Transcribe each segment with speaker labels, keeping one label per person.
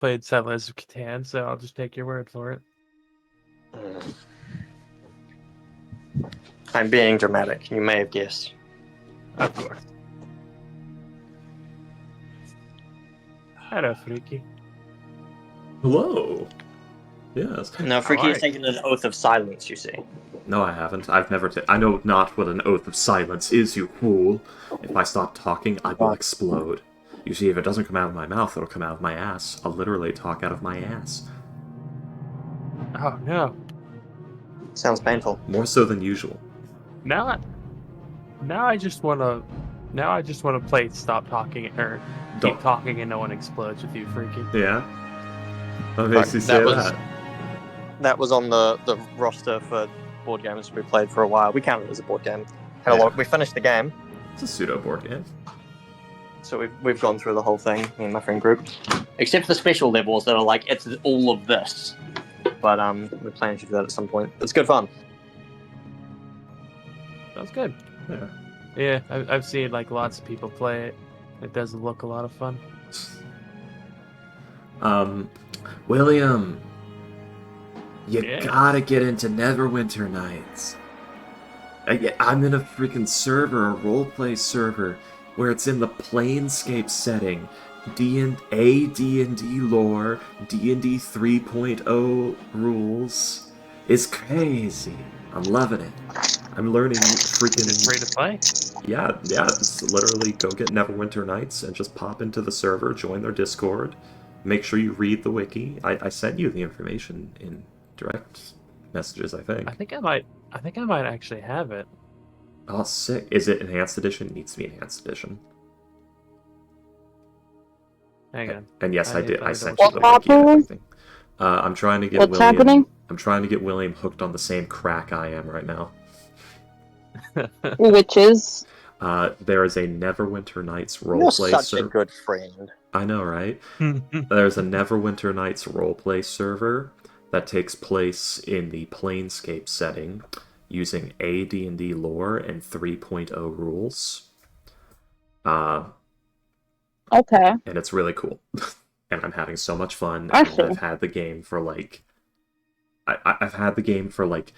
Speaker 1: played Settlers of Catan, so I'll just take your word for it.
Speaker 2: I'm being dramatic. You may have guessed.
Speaker 1: Of course. Hello, Freaky.
Speaker 3: Hello. Yes.
Speaker 2: No, Freaky has
Speaker 1: Alright.
Speaker 2: taken an oath of silence, you see.
Speaker 3: No, I haven't. I've never. I know not what an oath of silence is, you fool. If I stop talking, I will explode. You see, if it doesn't come out of my mouth, it'll come out of my ass. I'll literally talk out of my ass.
Speaker 1: Oh no.
Speaker 2: Sounds painful.
Speaker 3: More so than usual.
Speaker 1: Now I just wanna play Stop Talking or keep
Speaker 3: Don't.
Speaker 1: talking and no one explodes with you, Freaky.
Speaker 3: Yeah? What makes you say that?
Speaker 2: That was on the roster for board games we played for a while. We counted it as a board game. We finished the game.
Speaker 3: It's a pseudo board game.
Speaker 2: So we've gone through the whole thing, me and my friend group. Except for the special levels that are like, it's all of this. But we're planning to do that at some point. It's good fun.
Speaker 1: Sounds good.
Speaker 3: Yeah.
Speaker 1: Yeah, I've seen like lots of people play it. It does look a lot of fun.
Speaker 3: William, you
Speaker 1: Yeah.
Speaker 3: gotta get into Neverwinter Nights. I'm in a freaking server, a roleplay server, where it's in the Planescape setting. D&D lore, D&D 3.0 rules. It's crazy. I'm loving it. I'm learning freaking...
Speaker 1: Is it free to play?
Speaker 3: Yeah, it's literally go get Neverwinter Nights and just pop into the server, join their Discord, make sure you read the wiki. I sent you the information in direct messages, I think.
Speaker 1: I think I might actually have it.
Speaker 3: Oh, sick. Is it Enhanced Edition? It needs to be Enhanced Edition.
Speaker 1: Hang on.
Speaker 3: And yes, I did. I sent
Speaker 1: you
Speaker 3: you the wiki and everything. I'm trying to get
Speaker 4: What's
Speaker 3: William...
Speaker 4: happening?
Speaker 3: I'm trying to get William hooked on the same crack I am right now.
Speaker 4: Which is?
Speaker 3: There is a Neverwinter Nights
Speaker 2: You're
Speaker 3: roleplay
Speaker 2: such
Speaker 3: server.
Speaker 2: a good friend.
Speaker 3: I know, right? There's a Neverwinter Nights roleplay server that takes place in the Planescape setting using AD&D lore and 3.0 rules.
Speaker 4: Okay.
Speaker 3: And it's really cool. And I'm having so much fun.
Speaker 4: I
Speaker 3: And
Speaker 4: see.
Speaker 3: I've had the game for like... I've had the game for like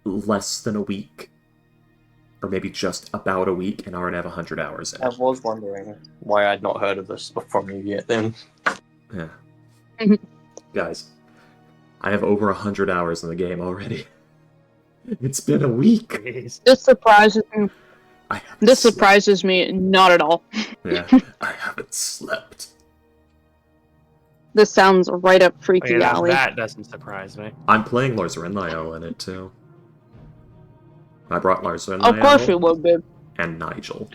Speaker 3: less than a week. Or maybe just about a week, and I already have 100 hours in
Speaker 2: I
Speaker 3: it.
Speaker 2: was wondering why I'd not heard of this from you yet then.
Speaker 3: Yeah. Guys, I have over 100 hours in the game already. It's been a week.
Speaker 1: Jeez.
Speaker 4: This surprises me.
Speaker 3: I haven't
Speaker 4: This
Speaker 3: slept.
Speaker 4: surprises me not at all.
Speaker 3: Yeah, I haven't slept.
Speaker 4: This sounds right up Freaky
Speaker 1: Okay,
Speaker 4: Alley.
Speaker 1: that doesn't surprise me.
Speaker 3: I'm playing Lars Renlael in it too. I brought Lars
Speaker 4: Of course you
Speaker 3: Renlael
Speaker 4: would, babe.
Speaker 3: and Nigel.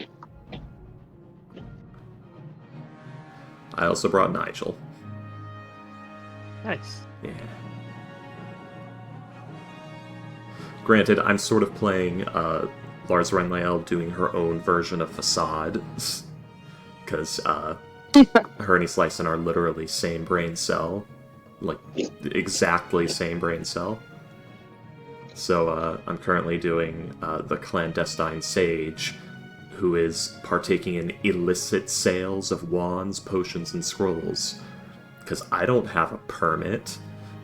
Speaker 3: I also brought Nigel.
Speaker 1: Nice.
Speaker 3: Yeah. Granted, I'm sort of playing Lars Renlael doing her own version of Facade. Because her and Slicen are literally same brain cell. Like, exactly same brain cell. So I'm currently doing the clandestine sage, who is partaking in illicit sales of wands, potions, and scrolls. Because I don't have a permit,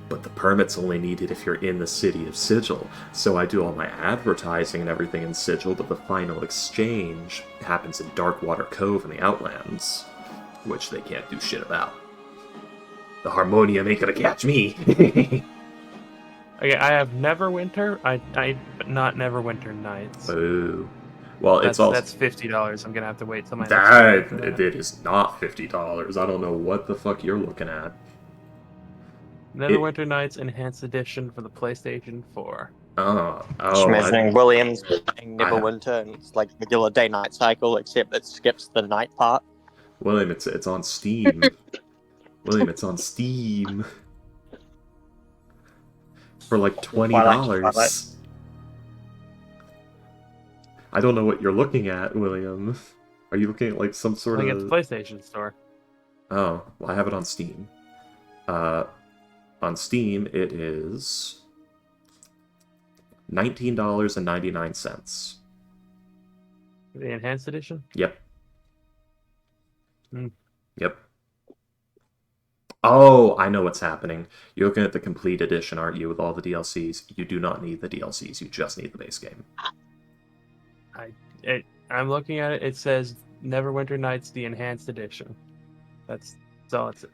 Speaker 3: but the permit's only needed if you're in the city of Sigil. So I do all my advertising and everything in Sigil, but the final exchange happens in Darkwater Cove in the Outlands, which they can't do shit about. The Harmonium ain't gonna catch me!
Speaker 1: Okay, I have Neverwinter, but not Neverwinter Nights.
Speaker 3: Ooh. Well,
Speaker 1: That's
Speaker 3: it's also...
Speaker 1: that's $50. I'm gonna have to wait till my next
Speaker 3: That,
Speaker 1: one for that.
Speaker 3: it is not $50. I don't know what the fuck you're looking at.
Speaker 1: Neverwinter Nights Enhanced Edition for the PlayStation 4.
Speaker 3: Oh,
Speaker 2: Just imagining Williams playing
Speaker 3: I have-
Speaker 2: Neverwinter, and it's like regular day-night cycle, except it skips the night part.
Speaker 3: William, it's on Steam. William, it's on Steam. For like $20. I don't know what you're looking at, William. Are you looking at like some
Speaker 1: I
Speaker 3: sort
Speaker 1: think
Speaker 3: of...
Speaker 1: it's the PlayStation Store.
Speaker 3: Oh, well, I have it on Steam. On Steam, it is $19.99.
Speaker 1: The Enhanced Edition?
Speaker 3: Yep.
Speaker 1: Hmm.
Speaker 3: Yep. Oh, I know what's happening. You're looking at the complete edition, aren't you, with all the DLCs? You do not need the DLCs. You just need the base game.
Speaker 1: I'm looking at it. It says Neverwinter Nights, the enhanced edition. That's all it says.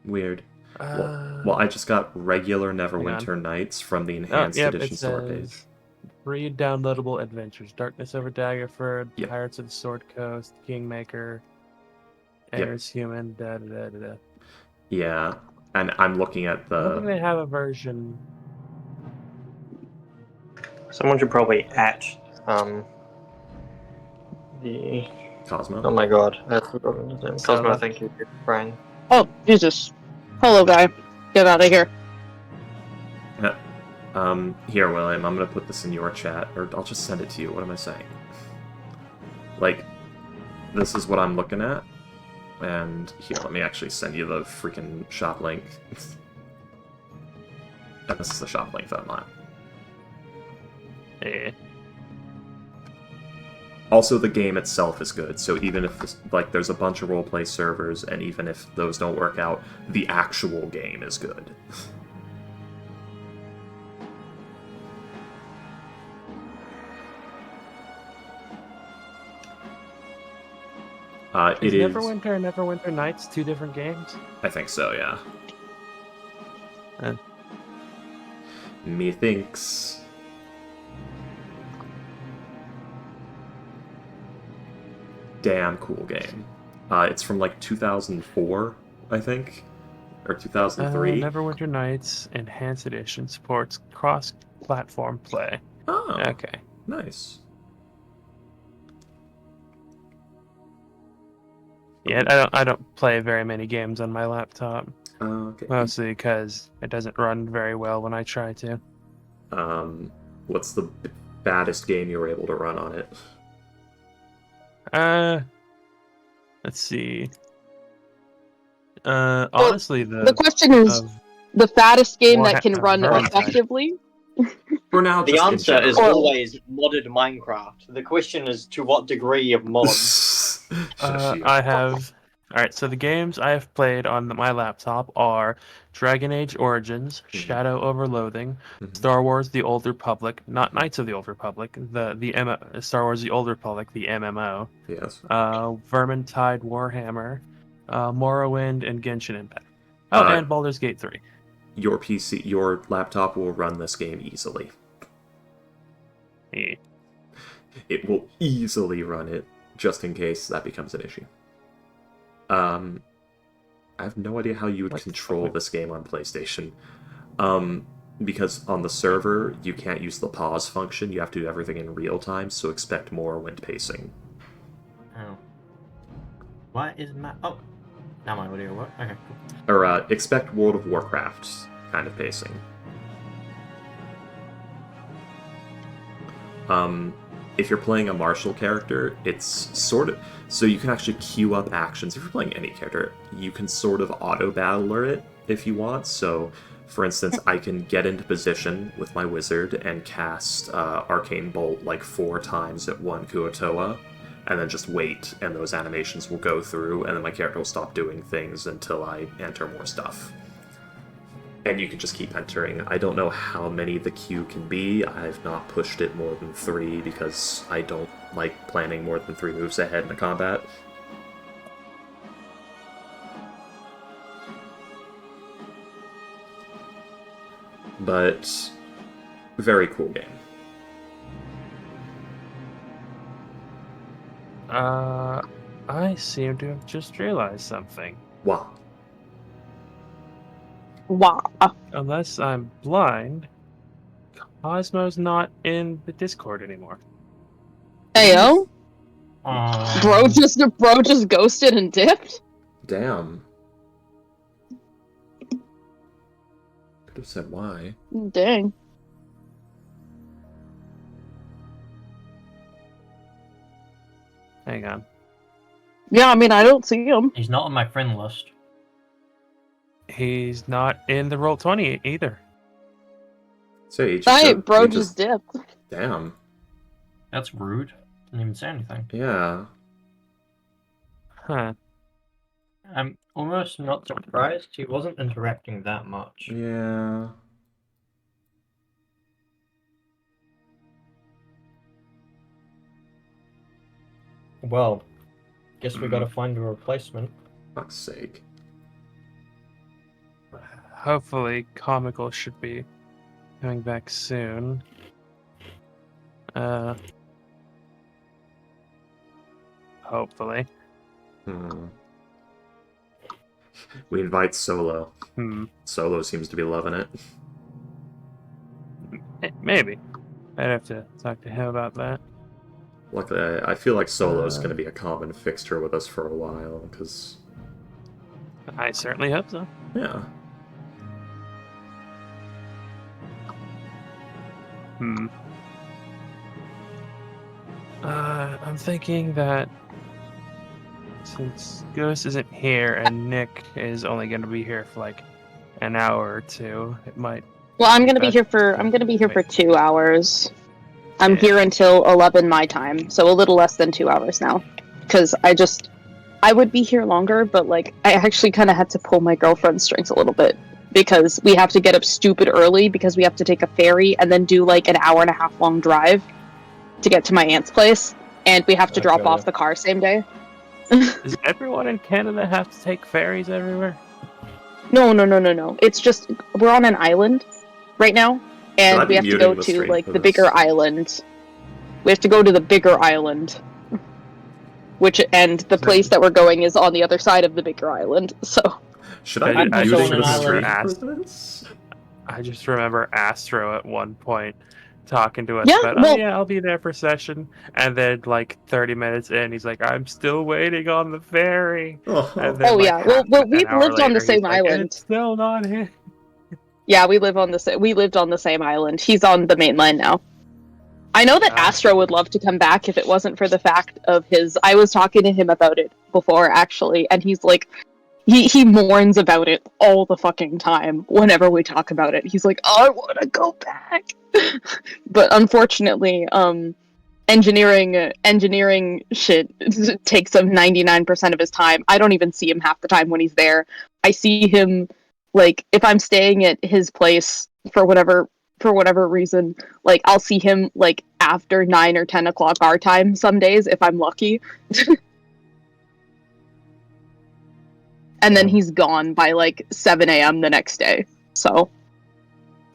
Speaker 3: Weird. Well, I just got regular Neverwinter Nights from the enhanced edition
Speaker 1: it
Speaker 3: store
Speaker 1: says
Speaker 3: page.
Speaker 1: free downloadable adventures: Darkness over Daggerford,
Speaker 3: Yep.
Speaker 1: Pirates of the Sword Coast, Kingmaker,
Speaker 3: Yep.
Speaker 1: Heirs Human. Da da da da da.
Speaker 3: Yeah, and I'm looking at
Speaker 1: I don't think
Speaker 3: the.
Speaker 1: they have a version.
Speaker 2: Someone should probably at the.
Speaker 3: Cosmo.
Speaker 2: Oh my god, I've forgotten his name.
Speaker 1: So-
Speaker 2: Cosmo, thank you, Brian.
Speaker 4: Oh, Jesus. Hello, guy. Get out of here.
Speaker 3: Here, William, I'm gonna put this in your chat, or I'll just send it to you. What am I saying? Like, this is what I'm looking at. And here, let me actually send you the freaking shop link. And this is the shop link that I'm on.
Speaker 1: Eh.
Speaker 3: Also, the game itself is good, so even if there's a bunch of roleplay servers, and even if those don't work out, the actual game is good.
Speaker 1: Is
Speaker 3: It is.
Speaker 1: Neverwinter and Neverwinter Nights two different games?
Speaker 3: I think so, yeah.
Speaker 1: Eh.
Speaker 3: Methinks. Damn cool game. It's from like 2004, I think, or 2003.
Speaker 1: Neverwinter Nights Enhanced Edition supports cross-platform play.
Speaker 3: Oh,
Speaker 1: Okay.
Speaker 3: nice.
Speaker 1: Yeah, I don't play very many games on my laptop,
Speaker 3: Okay.
Speaker 1: mostly because it doesn't run very well when I try to.
Speaker 3: What's the baddest game you were able to run on it?
Speaker 1: Let's see. Honestly,
Speaker 4: The question is the fattest game that can run
Speaker 1: Vermintide.
Speaker 4: effectively.
Speaker 3: For now,
Speaker 2: The
Speaker 3: just in
Speaker 2: answer is
Speaker 3: general.
Speaker 2: always modded Minecraft. The question is to what degree of mods.
Speaker 3: Shush you.
Speaker 1: I have. Alright, so the games I have played on my laptop are Dragon Age Origins,
Speaker 3: Mhm.
Speaker 1: Shadow over Loathing,
Speaker 3: Mhm.
Speaker 1: Star Wars The Old Republic, not Knights of the Old Republic, Star Wars The Old Republic, the MMO,
Speaker 3: Yes.
Speaker 1: Vermintide Warhammer, Morrowind, and Genshin Impact. Oh, and Baldur's Gate 3.
Speaker 3: Your laptop will run this game easily.
Speaker 1: Eh.
Speaker 3: It will easily run it, just in case that becomes an issue. I have no idea how you would
Speaker 1: What the
Speaker 3: control
Speaker 1: fuck?
Speaker 3: this game on PlayStation. Because on the server, you can't use the pause function, you have to do everything in real time, so expect Morrowind pacing.
Speaker 2: Oh. What is my... Oh. Now my audio work. Okay, cool.
Speaker 3: Or, expect World of Warcraft kind of pacing. If you're playing a martial character, it's sort of... So you can actually queue up actions. If you're playing any character, you can sort of auto-battler it if you want. So, for instance, I can get into position with my wizard and cast Arcane Bolt like 4 times at one Kuotoa, and then just wait, and those animations will go through, and then my character will stop doing things until I enter more stuff. And you can just keep entering. I don't know how many the queue can be. I've not pushed it more than 3 because I don't like planning more than 3 moves ahead in a combat. But very cool game.
Speaker 1: I seem to have just realized something.
Speaker 3: Wow.
Speaker 4: Wow.
Speaker 1: Unless I'm blind, Cosmo's not in the Discord anymore.
Speaker 4: Heyo. Bro just ghosted and dipped?
Speaker 3: Damn. Could have said why.
Speaker 4: Dang.
Speaker 1: Hang on.
Speaker 4: Yeah, I mean, I don't see him.
Speaker 5: He's not on my friend list.
Speaker 1: He's not in the Roll20 either.
Speaker 3: So he just
Speaker 4: Right, bro
Speaker 3: he
Speaker 4: just dipped.
Speaker 3: Damn.
Speaker 5: That's rude. Didn't even say anything.
Speaker 3: Yeah.
Speaker 1: Huh.
Speaker 5: I'm almost not surprised he wasn't interacting that much.
Speaker 3: Yeah.
Speaker 5: Well, guess we gotta find a replacement.
Speaker 3: Fuck's sake.
Speaker 1: Hopefully, Comical should be coming back soon. Hopefully.
Speaker 3: We invite Solo.
Speaker 1: Hmm.
Speaker 3: Solo seems to be loving it.
Speaker 1: Maybe. I'd have to talk to him about that.
Speaker 3: Luckily, I feel like Solo's going to be a common fixture with us for a while, because...
Speaker 1: I certainly hope so.
Speaker 3: Yeah.
Speaker 1: I'm thinking that since Ghost isn't here and Nick is only going to be here for like an hour or two, it might.
Speaker 4: Well, I'm gonna be here for 2 hours. I'm here until 11 my time, so a little less than 2 hours now. Because I would be here longer, but like I actually kind of had to pull my girlfriend's strings a little bit because we have to get up stupid early because we have to take a ferry and then do like an hour and a half long drive to get to my aunt's place, and we have to drop off the car same day.
Speaker 1: Does everyone in Canada have to take ferries everywhere?
Speaker 4: No. It's just we're on an island right now, and we have to go to like the bigger island. We have to go to the bigger island, and the place that we're going is on the other side of the bigger island. So
Speaker 3: should I
Speaker 5: I'm
Speaker 3: use
Speaker 5: also on an
Speaker 3: the stream
Speaker 1: island.
Speaker 3: for this?
Speaker 1: I just remember Astro at one point talking to us
Speaker 4: Yeah,
Speaker 1: about,
Speaker 4: well-
Speaker 1: oh yeah, I'll be there for session, and then like 30 minutes in, he's like, I'm still waiting on the ferry. And then,
Speaker 4: Oh,
Speaker 1: like,
Speaker 4: yeah. Well,
Speaker 1: an
Speaker 4: we've
Speaker 1: hour
Speaker 4: lived on the
Speaker 1: later,
Speaker 4: same
Speaker 1: he's like,
Speaker 4: island.
Speaker 1: It's still not here.
Speaker 4: yeah, we lived on the same island. He's on the mainland now. I know that Astro would love to come back if it wasn't for the fact of his. I was talking to him about it before, actually, and he's like, he mourns about it all the fucking time whenever we talk about it. He's like, I want to go back. But unfortunately, engineering shit takes him 99% of his time. I don't even see him half the time when he's there. I see him, like, if I'm staying at his place for whatever reason, like, I'll see him, like, after 9 or 10 o'clock our time some days, if I'm lucky. And then he's gone by, like, 7 a.m. the next day. So...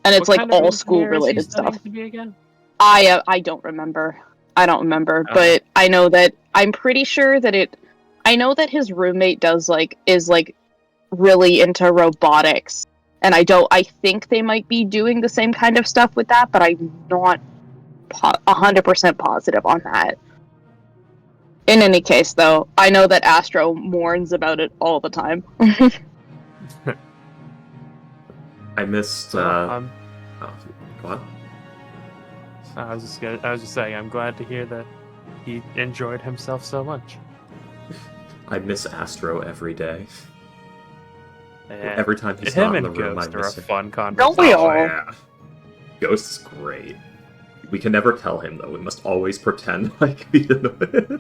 Speaker 4: And it's,
Speaker 1: What
Speaker 4: like,
Speaker 1: kind of
Speaker 4: all
Speaker 1: engineer is he
Speaker 4: school-related
Speaker 1: studying
Speaker 4: stuff.
Speaker 1: to be again?
Speaker 4: I don't remember. But I know that... I'm pretty sure that I know that his roommate is, like, really into robotics. And I think they might be doing the same kind of stuff with that, but I'm not 100% positive on that. In any case, though, I know that Astro mourns about it all the time.
Speaker 3: I missed,
Speaker 1: Oh,
Speaker 3: what?
Speaker 1: I was just saying, I'm glad to hear that he enjoyed himself so much.
Speaker 3: I miss Astro every day.
Speaker 1: Yeah.
Speaker 3: Every time he's
Speaker 1: Him
Speaker 3: not in
Speaker 1: and
Speaker 3: the room, I
Speaker 1: Ghost are
Speaker 3: miss
Speaker 1: a
Speaker 3: him.
Speaker 1: fun conversation.
Speaker 4: Don't we all?
Speaker 3: Oh, yeah. Ghost is great. We can never tell him, though. We must always pretend like we don't know.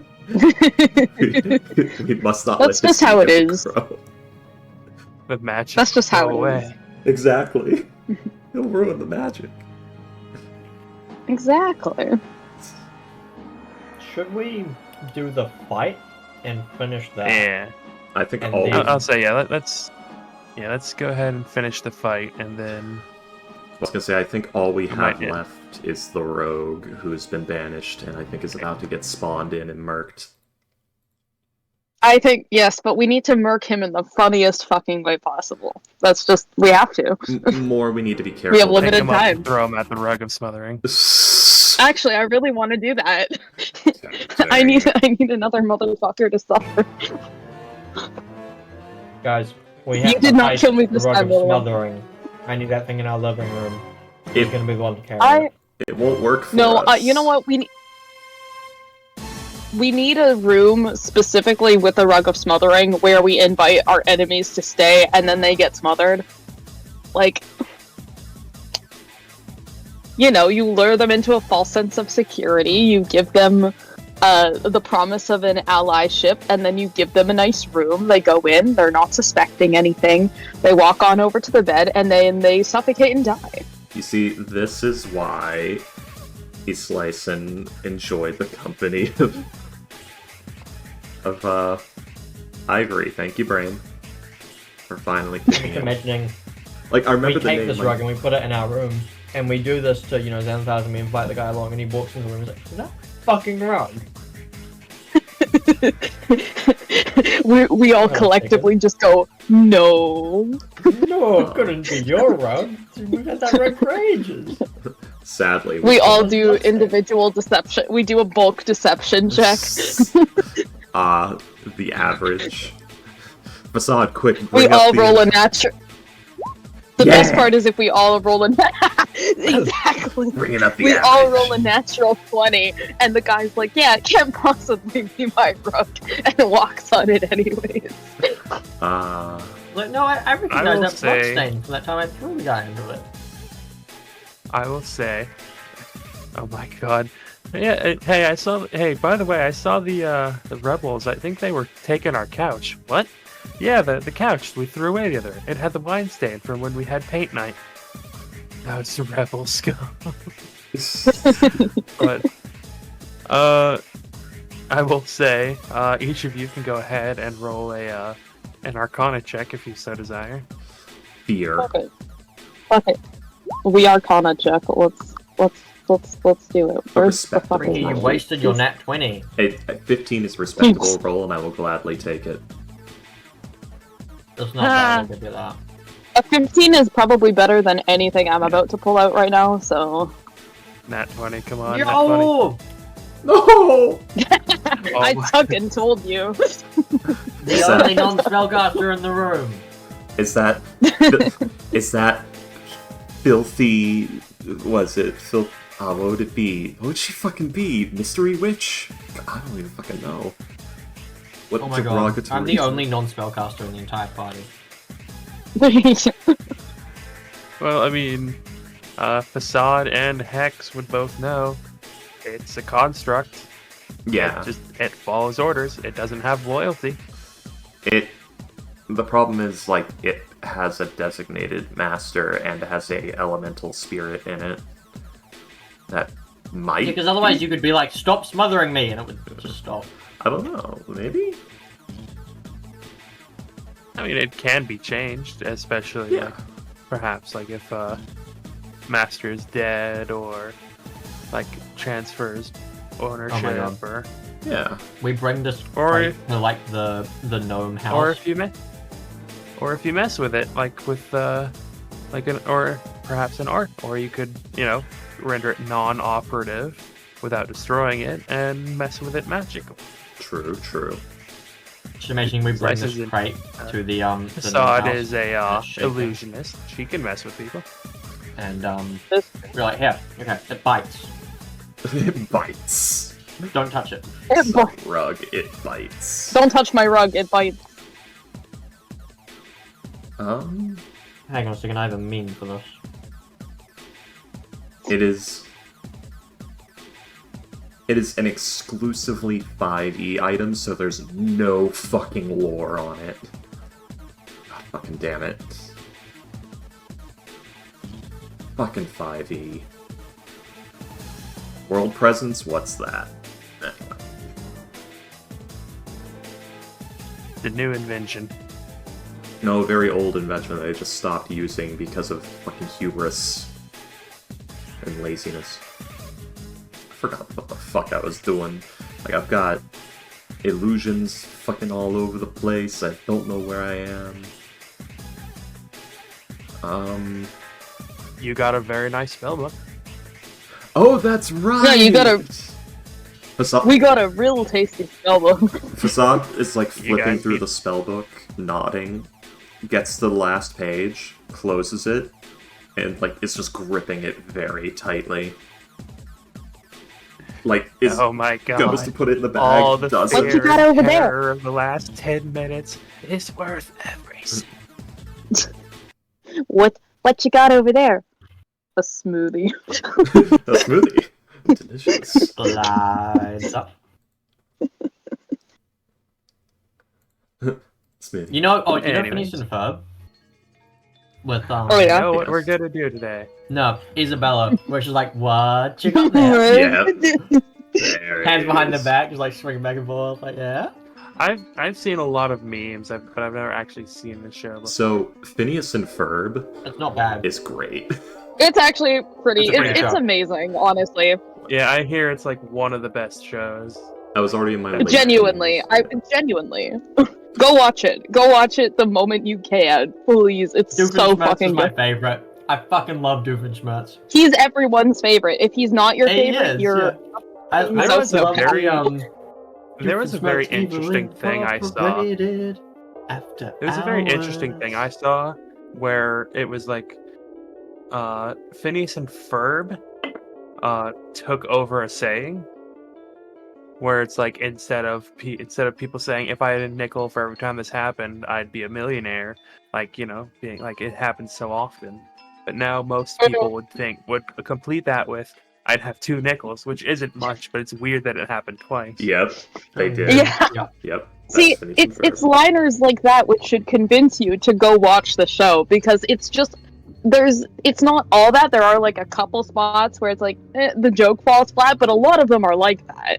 Speaker 3: We must not
Speaker 4: That's
Speaker 3: let
Speaker 4: just
Speaker 3: his
Speaker 4: how it
Speaker 3: ego
Speaker 4: is.
Speaker 3: grow.
Speaker 1: The match.
Speaker 4: That's just how
Speaker 1: go
Speaker 4: it
Speaker 1: away.
Speaker 4: is.
Speaker 3: Exactly. He'll ruin the magic.
Speaker 4: Exactly.
Speaker 5: Should we do the fight and finish that?
Speaker 1: Yeah.
Speaker 3: I think
Speaker 5: And
Speaker 3: all
Speaker 5: then-
Speaker 1: I'll say let's go ahead and finish the fight, and then
Speaker 3: I was gonna say, I think all we
Speaker 1: might
Speaker 3: have
Speaker 1: hit.
Speaker 3: left is the rogue who's been banished and I think is about to get spawned in and murked.
Speaker 4: I think, yes, but we need to murk him in the funniest fucking way possible. That's just, we have to.
Speaker 3: More we need to be careful.
Speaker 4: We have
Speaker 1: pick
Speaker 4: limited
Speaker 1: him up
Speaker 4: time.
Speaker 1: and throw him at the rug of smothering.
Speaker 4: Actually, I really want to do that. I need another motherfucker to suffer.
Speaker 5: Guys, we have
Speaker 4: You did
Speaker 5: to
Speaker 4: not
Speaker 5: Heist
Speaker 4: kill me
Speaker 5: the
Speaker 4: this
Speaker 5: rug
Speaker 4: time,
Speaker 5: of
Speaker 4: Lily.
Speaker 5: smothering. I need that thing in our living room. He's
Speaker 3: It,
Speaker 5: gonna be the one to carry it.
Speaker 3: it won't work for
Speaker 4: No,
Speaker 3: us.
Speaker 4: you know what? We need a room specifically with a rug of smothering where we invite our enemies to stay and then they get smothered. Like, you know, you lure them into a false sense of security, you give them the promise of an ally ship, and then you give them a nice room. They go in, they're not suspecting anything. They walk on over to the bed, and then they suffocate and die.
Speaker 3: You see, this is why Slicin enjoyed the company of Ivory. Thank you, Brain, for finally picking it.
Speaker 5: Imagining
Speaker 3: Like, I remember
Speaker 5: we
Speaker 3: the
Speaker 5: take
Speaker 3: name.
Speaker 5: this rug and we put it in our room, and we do this to, Xanathars, and we invite the guy along, and he walks in the room and he's like, is that fucking rug?
Speaker 4: we all collectively just go, no.
Speaker 5: No, it couldn't be your rug. We've had that rug for ages.
Speaker 3: Sadly,
Speaker 4: We all do individual deception. We do a bulk deception check.
Speaker 3: The average. Facade, quick.
Speaker 4: We
Speaker 3: Bring
Speaker 4: all
Speaker 3: up the...
Speaker 4: roll a natural. The
Speaker 3: Yeah.
Speaker 4: best part is if we all roll a exactly.
Speaker 3: Bringing up the
Speaker 4: We
Speaker 3: average.
Speaker 4: all roll a natural 20, and the guy's like, "Yeah, it can't possibly be my rug," and walks on it anyways.
Speaker 5: Like, no, I
Speaker 1: will
Speaker 5: recognize that blood
Speaker 1: say-
Speaker 5: stain from that time I threw the guy into it.
Speaker 1: I will say, oh my god, yeah. Hey, I saw. Hey, by the way, I saw the rebels. I think they were taking our couch. What? Yeah, the couch we threw away the other. It had the wine stain from when we had paint night. Now it's the rebel scum. But I will say, each of you can go ahead and roll an Arcana check if you so desire.
Speaker 3: Fear.
Speaker 4: Okay. We Arcana check. Let's do it. Where's the
Speaker 3: respect.
Speaker 4: fucking
Speaker 5: Ricky, you
Speaker 4: money?
Speaker 5: wasted your nat 20.
Speaker 3: A 15 is respectable roll, and I will gladly take it.
Speaker 5: That's not bad, I'll give you that.
Speaker 4: A 15 is probably better than anything I'm about to pull out right now. So
Speaker 1: Nat 20, come on, Nat 20.
Speaker 5: Yo!
Speaker 3: No!
Speaker 4: I
Speaker 1: my-
Speaker 4: fucking told you.
Speaker 5: The
Speaker 3: Is
Speaker 5: only
Speaker 3: that-
Speaker 5: non-spellcaster in the room.
Speaker 3: Is that filthy? Was it what would it be? What would she fucking be? Mystery witch? I don't even fucking know. What
Speaker 5: Oh my god,
Speaker 3: derogatory?
Speaker 5: I'm the only non-spellcaster in the entire party.
Speaker 1: Well, I mean, Facade and Hex would both know it's a construct.
Speaker 3: Yeah.
Speaker 1: It follows orders. It doesn't have loyalty.
Speaker 3: The problem is, like, it has a designated master and has a elemental spirit in it. That might.
Speaker 5: Because otherwise you could be like, stop smothering me, and it would just stop.
Speaker 3: I don't know. Maybe.
Speaker 1: I mean, it can be changed, especially
Speaker 3: Yeah.
Speaker 1: like, perhaps like if Master is dead or like transfers ownership
Speaker 5: God.
Speaker 1: or
Speaker 3: Yeah.
Speaker 5: We bring this
Speaker 1: Or
Speaker 5: crate
Speaker 1: if-
Speaker 5: to like the gnome house.
Speaker 1: or if you mess with it like with like an or perhaps an art, or you could render it non-operative without destroying it and mess with it magically.
Speaker 3: True.
Speaker 5: Just imagine we bring
Speaker 1: Slices
Speaker 5: this
Speaker 1: in-
Speaker 5: crate to the gnome
Speaker 1: Facade
Speaker 5: house
Speaker 1: is a
Speaker 5: and shake it.
Speaker 1: illusionist. She can mess with people.
Speaker 5: And we're like, here, okay, it bites.
Speaker 3: It bites.
Speaker 5: Don't touch it.
Speaker 4: It bi-
Speaker 3: Rug. It bites.
Speaker 4: Don't touch my rug. It bites.
Speaker 5: Hang on a second, I have a meme for this.
Speaker 3: It is an exclusively 5e item, so there's no fucking lore on it. God fucking damn it. Fucking 5e. World presence? What's that? Anyway.
Speaker 1: The new invention.
Speaker 3: No, very old invention that I just stopped using because of fucking hubris and laziness. I forgot what the fuck I was doing. Like, I've got illusions fucking all over the place. I don't know where I am.
Speaker 1: You got a very nice spellbook.
Speaker 3: Oh, that's right!
Speaker 4: Yeah, you gotta-
Speaker 3: Facade,
Speaker 4: We got a real tasty spellbook.
Speaker 3: Facade is like
Speaker 1: You
Speaker 3: flipping
Speaker 1: guys
Speaker 3: through
Speaker 1: need-
Speaker 3: the spellbook, nodding, gets to the last page, closes it, and like it's just gripping it very tightly. Like is
Speaker 1: Oh my god.
Speaker 3: goes to put it in the bag,
Speaker 1: All the
Speaker 3: does
Speaker 4: What
Speaker 3: it.
Speaker 4: you got over there?
Speaker 1: terror of the last 10 minutes is worth every cent.
Speaker 4: What you got over there? A smoothie.
Speaker 3: A smoothie. Delicious.
Speaker 5: Slides up.
Speaker 3: Smoothie.
Speaker 5: You know
Speaker 1: Anyways.
Speaker 5: Phineas and Ferb? With
Speaker 4: Oh, yeah.
Speaker 1: You know what
Speaker 3: Yes.
Speaker 1: we're gonna do today?
Speaker 5: No, Isabella, where she's like, what you got there?
Speaker 3: Yeah. There
Speaker 5: Hands
Speaker 3: it
Speaker 5: behind the
Speaker 3: is.
Speaker 5: back, just like swinging back and forth, like, yeah.
Speaker 1: I've seen a lot of memes, but I've never actually seen the show before.
Speaker 3: So Phineas and Ferb
Speaker 5: It's not bad.
Speaker 3: is great.
Speaker 4: It's actually pretty.
Speaker 5: It's a pretty
Speaker 4: It's
Speaker 5: show.
Speaker 4: amazing, honestly.
Speaker 1: Yeah, I hear it's like one of the best shows.
Speaker 3: I was already in my late
Speaker 4: Genuinely,
Speaker 3: teens.
Speaker 4: genuinely. Go watch it. Go watch it the moment you can, please. It's so
Speaker 5: Doofenshmirtz
Speaker 4: fucking
Speaker 5: is my
Speaker 4: good.
Speaker 5: favorite. I fucking love Doofenshmirtz.
Speaker 4: He's everyone's favorite. If he's not your
Speaker 5: He
Speaker 4: favorite,
Speaker 5: is,
Speaker 4: you're.
Speaker 5: yeah. I
Speaker 4: There
Speaker 5: also
Speaker 1: was a
Speaker 5: love
Speaker 1: very,
Speaker 5: the,
Speaker 1: There was a very
Speaker 5: Doofenshmirtz
Speaker 1: interesting
Speaker 5: evil
Speaker 1: thing I saw.
Speaker 5: incorporated after
Speaker 1: There was a very interesting thing I
Speaker 5: hours.
Speaker 1: saw where it was like Phineas and Ferb took over a saying where it's like instead of people saying if I had a nickel for every time this happened, I'd be a millionaire, like, you know, being like it happens so often. But now most people would complete that with I'd have 2 nickels, which isn't much, but it's weird that it happened twice.
Speaker 3: Yep, they did.
Speaker 4: Yeah.
Speaker 3: Yep.
Speaker 4: See,
Speaker 3: that's Phineas and
Speaker 4: it's
Speaker 3: Ferb.
Speaker 4: liners like that which should convince you to go watch the show because it's just it's not all that. There are like a couple spots where it's like the joke falls flat, but a lot of them are like that.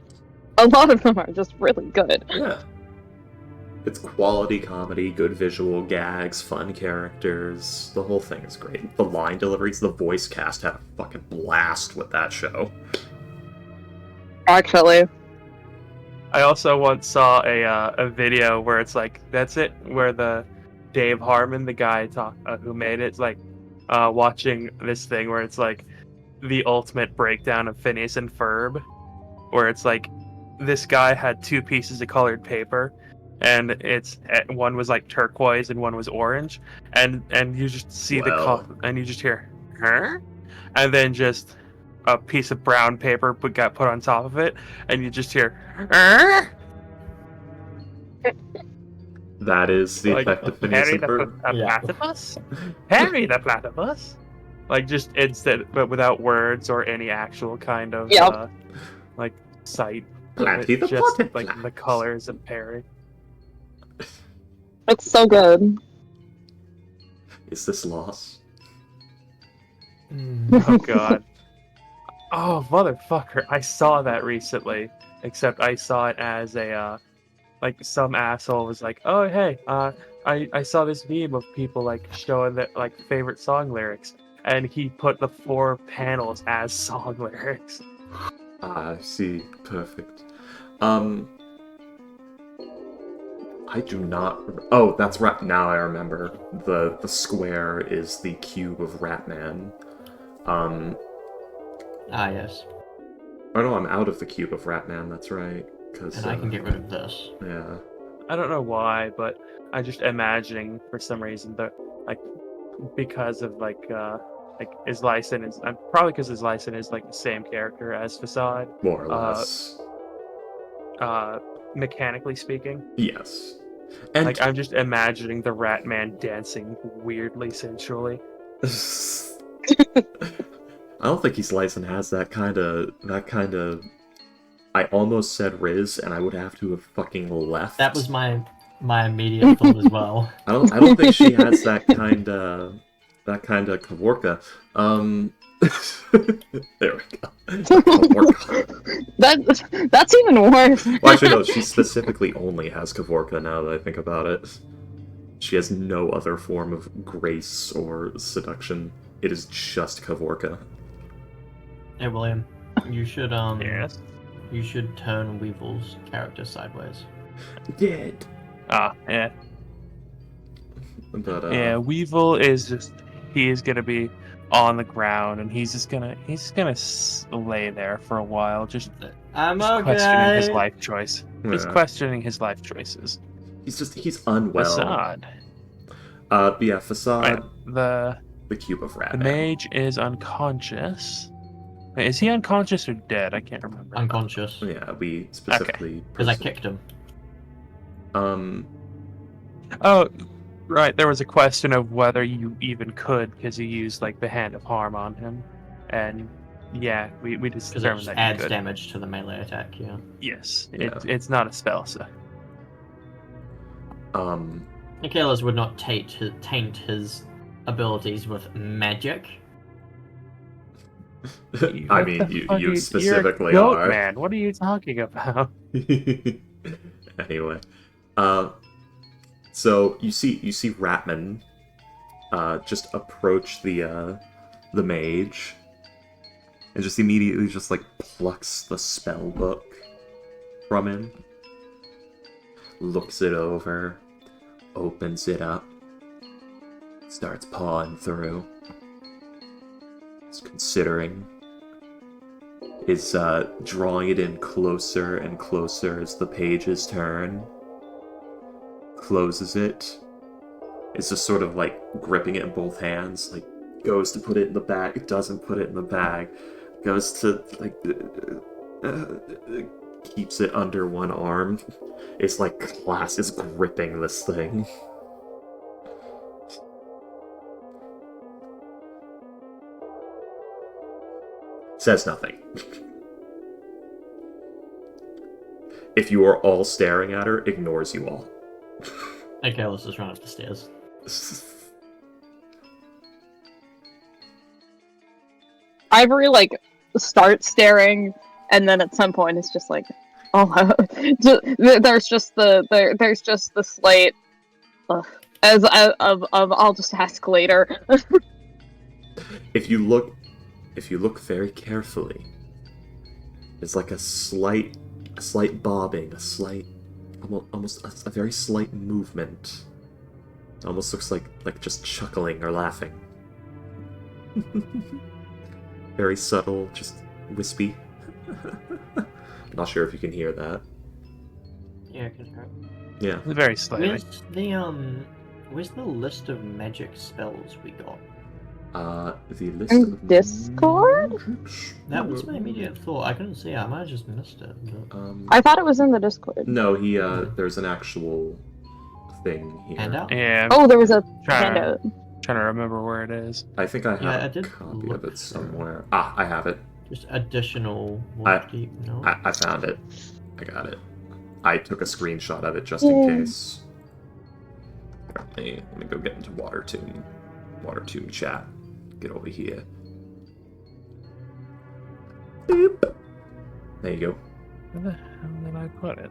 Speaker 4: A lot of them are just really good.
Speaker 3: Yeah. It's quality comedy, good visual gags, fun characters. The whole thing is great. The line deliveries, the voice cast had a fucking blast with that show.
Speaker 4: Actually,
Speaker 1: I also once saw a video where it's like that's it, where the Dave Harmon, the guy who made it's like watching this thing where it's like the ultimate breakdown of Phineas and Ferb, where it's like this guy had 2 pieces of colored paper, and one was like turquoise and one was orange, and you just see
Speaker 3: Well.
Speaker 1: and you just hear, huh? And then just a piece of brown paper got put on top of it, and you just hear, huh?
Speaker 3: That is the
Speaker 1: Like,
Speaker 3: effect of Phineas
Speaker 1: Harry
Speaker 3: and
Speaker 1: the
Speaker 3: Ferb.
Speaker 5: Yeah.
Speaker 1: platypus? Harry the platypus? Like, just instead, but without words or any actual kind of,
Speaker 4: Yep.
Speaker 1: like, sight.
Speaker 3: Planty the
Speaker 1: Just,
Speaker 3: platypus.
Speaker 1: like, the colors of Perry.
Speaker 4: it's so good.
Speaker 3: Is this loss?
Speaker 1: Oh, God. Oh, motherfucker. I saw that recently. Except I saw it as a, like, some asshole was like, oh, hey, I saw this meme of people, like, showing their, like, favorite song lyrics. And he put the 4 panels as song lyrics.
Speaker 3: I see. Perfect. I do not. Oh, that's right. Now I remember. The square is the cube of Ratman.
Speaker 5: Ah, yes.
Speaker 3: Oh no, I'm out of the cube of Ratman. That's right. Because
Speaker 5: And I can get rid of this.
Speaker 3: yeah.
Speaker 1: I don't know why, but I'm just imagining for some reason that, like, because of like his Lyson is probably because his Lyson is like the same character as Facade,
Speaker 3: More or less.
Speaker 1: mechanically speaking.
Speaker 3: Yes. And
Speaker 1: Like I'm just imagining the Ratman dancing weirdly sensually.
Speaker 3: I don't think he's Lyson has that kind of. I almost said Riz, and I would have to have fucking left.
Speaker 5: That was my immediate thought as well.
Speaker 3: I don't think she has that kind of Kavorka. There we go. Kavorka.
Speaker 4: That's even worse.
Speaker 3: Well, actually, no. She specifically only has Kavorka. Now that I think about it, she has no other form of grace or seduction. It is just Kavorka.
Speaker 5: Hey, William, you should
Speaker 1: Yes.
Speaker 5: you should turn Weevil's character sideways.
Speaker 3: Dead.
Speaker 1: Yeah.
Speaker 3: But
Speaker 1: Yeah, Weevil is just he is gonna be on the ground and he's just gonna lay there for a while, just
Speaker 5: I'm
Speaker 1: questioning his
Speaker 5: okay.
Speaker 1: life choice. He's
Speaker 3: Yeah.
Speaker 1: questioning his life choices.
Speaker 3: he's unwell.
Speaker 1: Facade.
Speaker 3: But yeah, Facade,
Speaker 1: Right.
Speaker 3: the cube of Rat.
Speaker 1: The mage is unconscious. Wait, is he unconscious or dead? I can't remember.
Speaker 5: Unconscious.
Speaker 3: Yeah, we specifically
Speaker 5: Because I kicked him.
Speaker 1: Oh, right. There was a question of whether you even could, because you used like the hand of harm on him, and yeah, we
Speaker 5: Because it
Speaker 1: determined
Speaker 5: just
Speaker 1: that you
Speaker 5: adds
Speaker 1: could.
Speaker 5: damage to the melee attack, yeah.
Speaker 1: Yes,
Speaker 3: Yeah.
Speaker 1: it's not a spell, so.
Speaker 5: Nicalis would not taint his abilities with magic.
Speaker 3: I
Speaker 1: What
Speaker 3: mean,
Speaker 1: the
Speaker 3: you
Speaker 1: fuck
Speaker 3: you
Speaker 1: is-
Speaker 3: specifically
Speaker 1: you're a goat,
Speaker 3: are.
Speaker 1: man. What are you talking about?
Speaker 3: Anyway, so you see Ratman, just approach the mage, and just immediately just like plucks the spell book from him, looks it over, opens it up, starts pawing through, is considering, is drawing it in closer and closer as the pages turn, closes it, is just sort of like gripping it in both hands, like goes to put it in the bag, doesn't put it in the bag, goes to like keeps it under one arm. It's like class is gripping this thing. Says nothing. If you are all staring at her, ignores you all.
Speaker 5: Okay, let's just run up the stairs.
Speaker 4: Ivory like starts staring, and then at some point it's just like, oh, there's just the slight, as of I'll just ask later.
Speaker 3: If you look very carefully, there's like a slight bobbing, almost a very slight movement. It almost looks like just chuckling or laughing. Very subtle, just wispy. Not sure if you can hear that.
Speaker 5: Yeah, I can hear it.
Speaker 3: Yeah.
Speaker 1: Very slightly.
Speaker 5: Where's the list of magic spells we got?
Speaker 3: The list
Speaker 4: In
Speaker 3: of
Speaker 4: Discord?
Speaker 3: magics?
Speaker 5: That was my immediate thought. I couldn't see it. I might have just missed it. But...
Speaker 4: I thought it was in the Discord.
Speaker 3: No, there's an actual thing here.
Speaker 5: Handout?
Speaker 1: Yeah.
Speaker 4: Oh, there was a
Speaker 1: Trying to-
Speaker 4: handout.
Speaker 1: Trying to remember where it is.
Speaker 3: I think I have
Speaker 5: Yeah, I
Speaker 3: a
Speaker 5: did
Speaker 3: copy
Speaker 5: look
Speaker 3: of it
Speaker 5: through.
Speaker 3: somewhere. Ah, I have it.
Speaker 5: Just additional deep, no?
Speaker 3: I found it. I got it. I took a screenshot of it just in case. Let me go get into Watertomb. Watertomb chat. Get over here. Boop. There you go.
Speaker 1: Where the hell did I put it?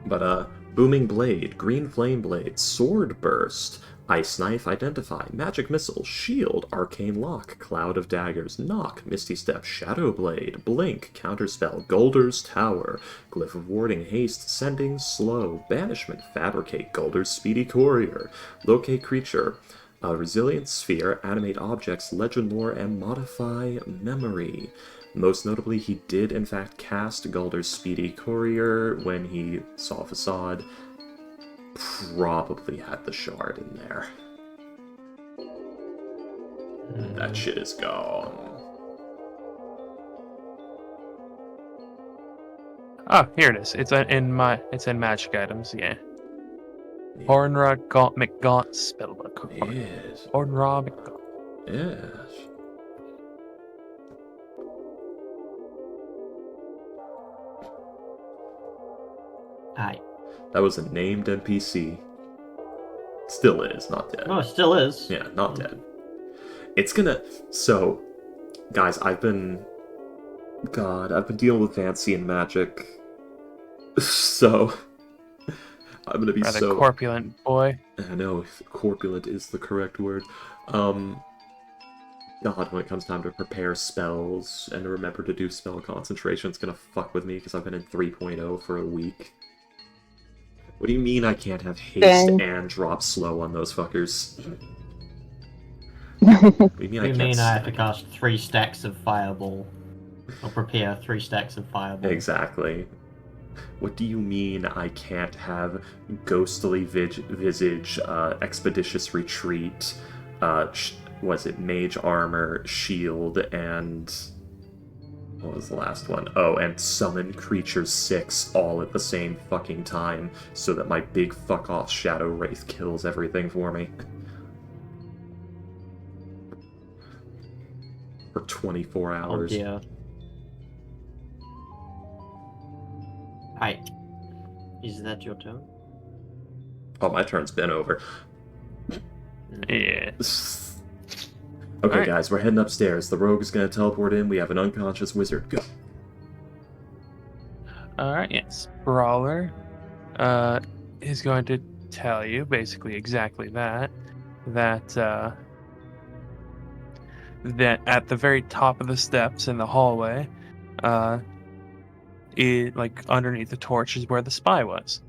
Speaker 3: But, Booming Blade, Green Flame Blade, Sword Burst, Ice Knife, Identify, Magic Missile, Shield, Arcane Lock, Cloud of Daggers, Knock, Misty Step, Shadow Blade, Blink, Counterspell, Golder's Tower, Glyph of Warding, Haste, Sending, Slow, Banishment, Fabricate, Golder's Speedy Courier, Locate Creature, Resilient Sphere, Animate Objects, Legend Lore, and Modify Memory. Most notably, he did in fact cast Golder's Speedy Courier when he saw Facade. Probably had the shard in there. That shit is gone.
Speaker 1: Oh, here it is. It's in magic items. Yeah. Hornra McGaunt spellbook.
Speaker 3: Yes.
Speaker 1: Hornra McGaunt.
Speaker 3: Yes.
Speaker 5: Aye.
Speaker 3: That was a named NPC. Still is, not dead.
Speaker 5: Oh, it still is.
Speaker 3: Yeah, not dead. It's gonna... So, guys, I've been dealing with fancy and magic. So, I'm gonna be
Speaker 1: Rather
Speaker 3: so...
Speaker 1: corpulent boy.
Speaker 3: I know, corpulent is the correct word. God, when it comes time to prepare spells and remember to do spell concentration, it's gonna fuck with me because I've been in 3.0 for a week. What do you mean I can't have haste
Speaker 4: Dang.
Speaker 3: and drop slow on those fuckers? What do you mean I
Speaker 5: You
Speaker 3: can't
Speaker 5: mean I have to
Speaker 3: stack?
Speaker 5: cast 3 stacks of Fireball? Or prepare 3 stacks of Fireball?
Speaker 3: Exactly. What do you mean I can't have Ghostly Visage, Expeditious Retreat, was it Mage Armor, Shield, and... What was the last one? Oh, and Summon Creatures 6 all at the same fucking time, so that my big fuck-off Shadow Wraith kills everything for me. or 24
Speaker 5: Oh
Speaker 3: hours.
Speaker 5: dear. Hi. Is that your turn?
Speaker 3: Oh, my turn's been over.
Speaker 1: Yeah.
Speaker 3: Okay,
Speaker 1: Alright.
Speaker 3: guys, we're heading upstairs. The rogue is going to teleport in. We have an unconscious wizard. Go.
Speaker 1: Alright, yes. Brawler is going to tell you basically exactly that. That at the very top of the steps in the hallway, like underneath the torch is where the spy was.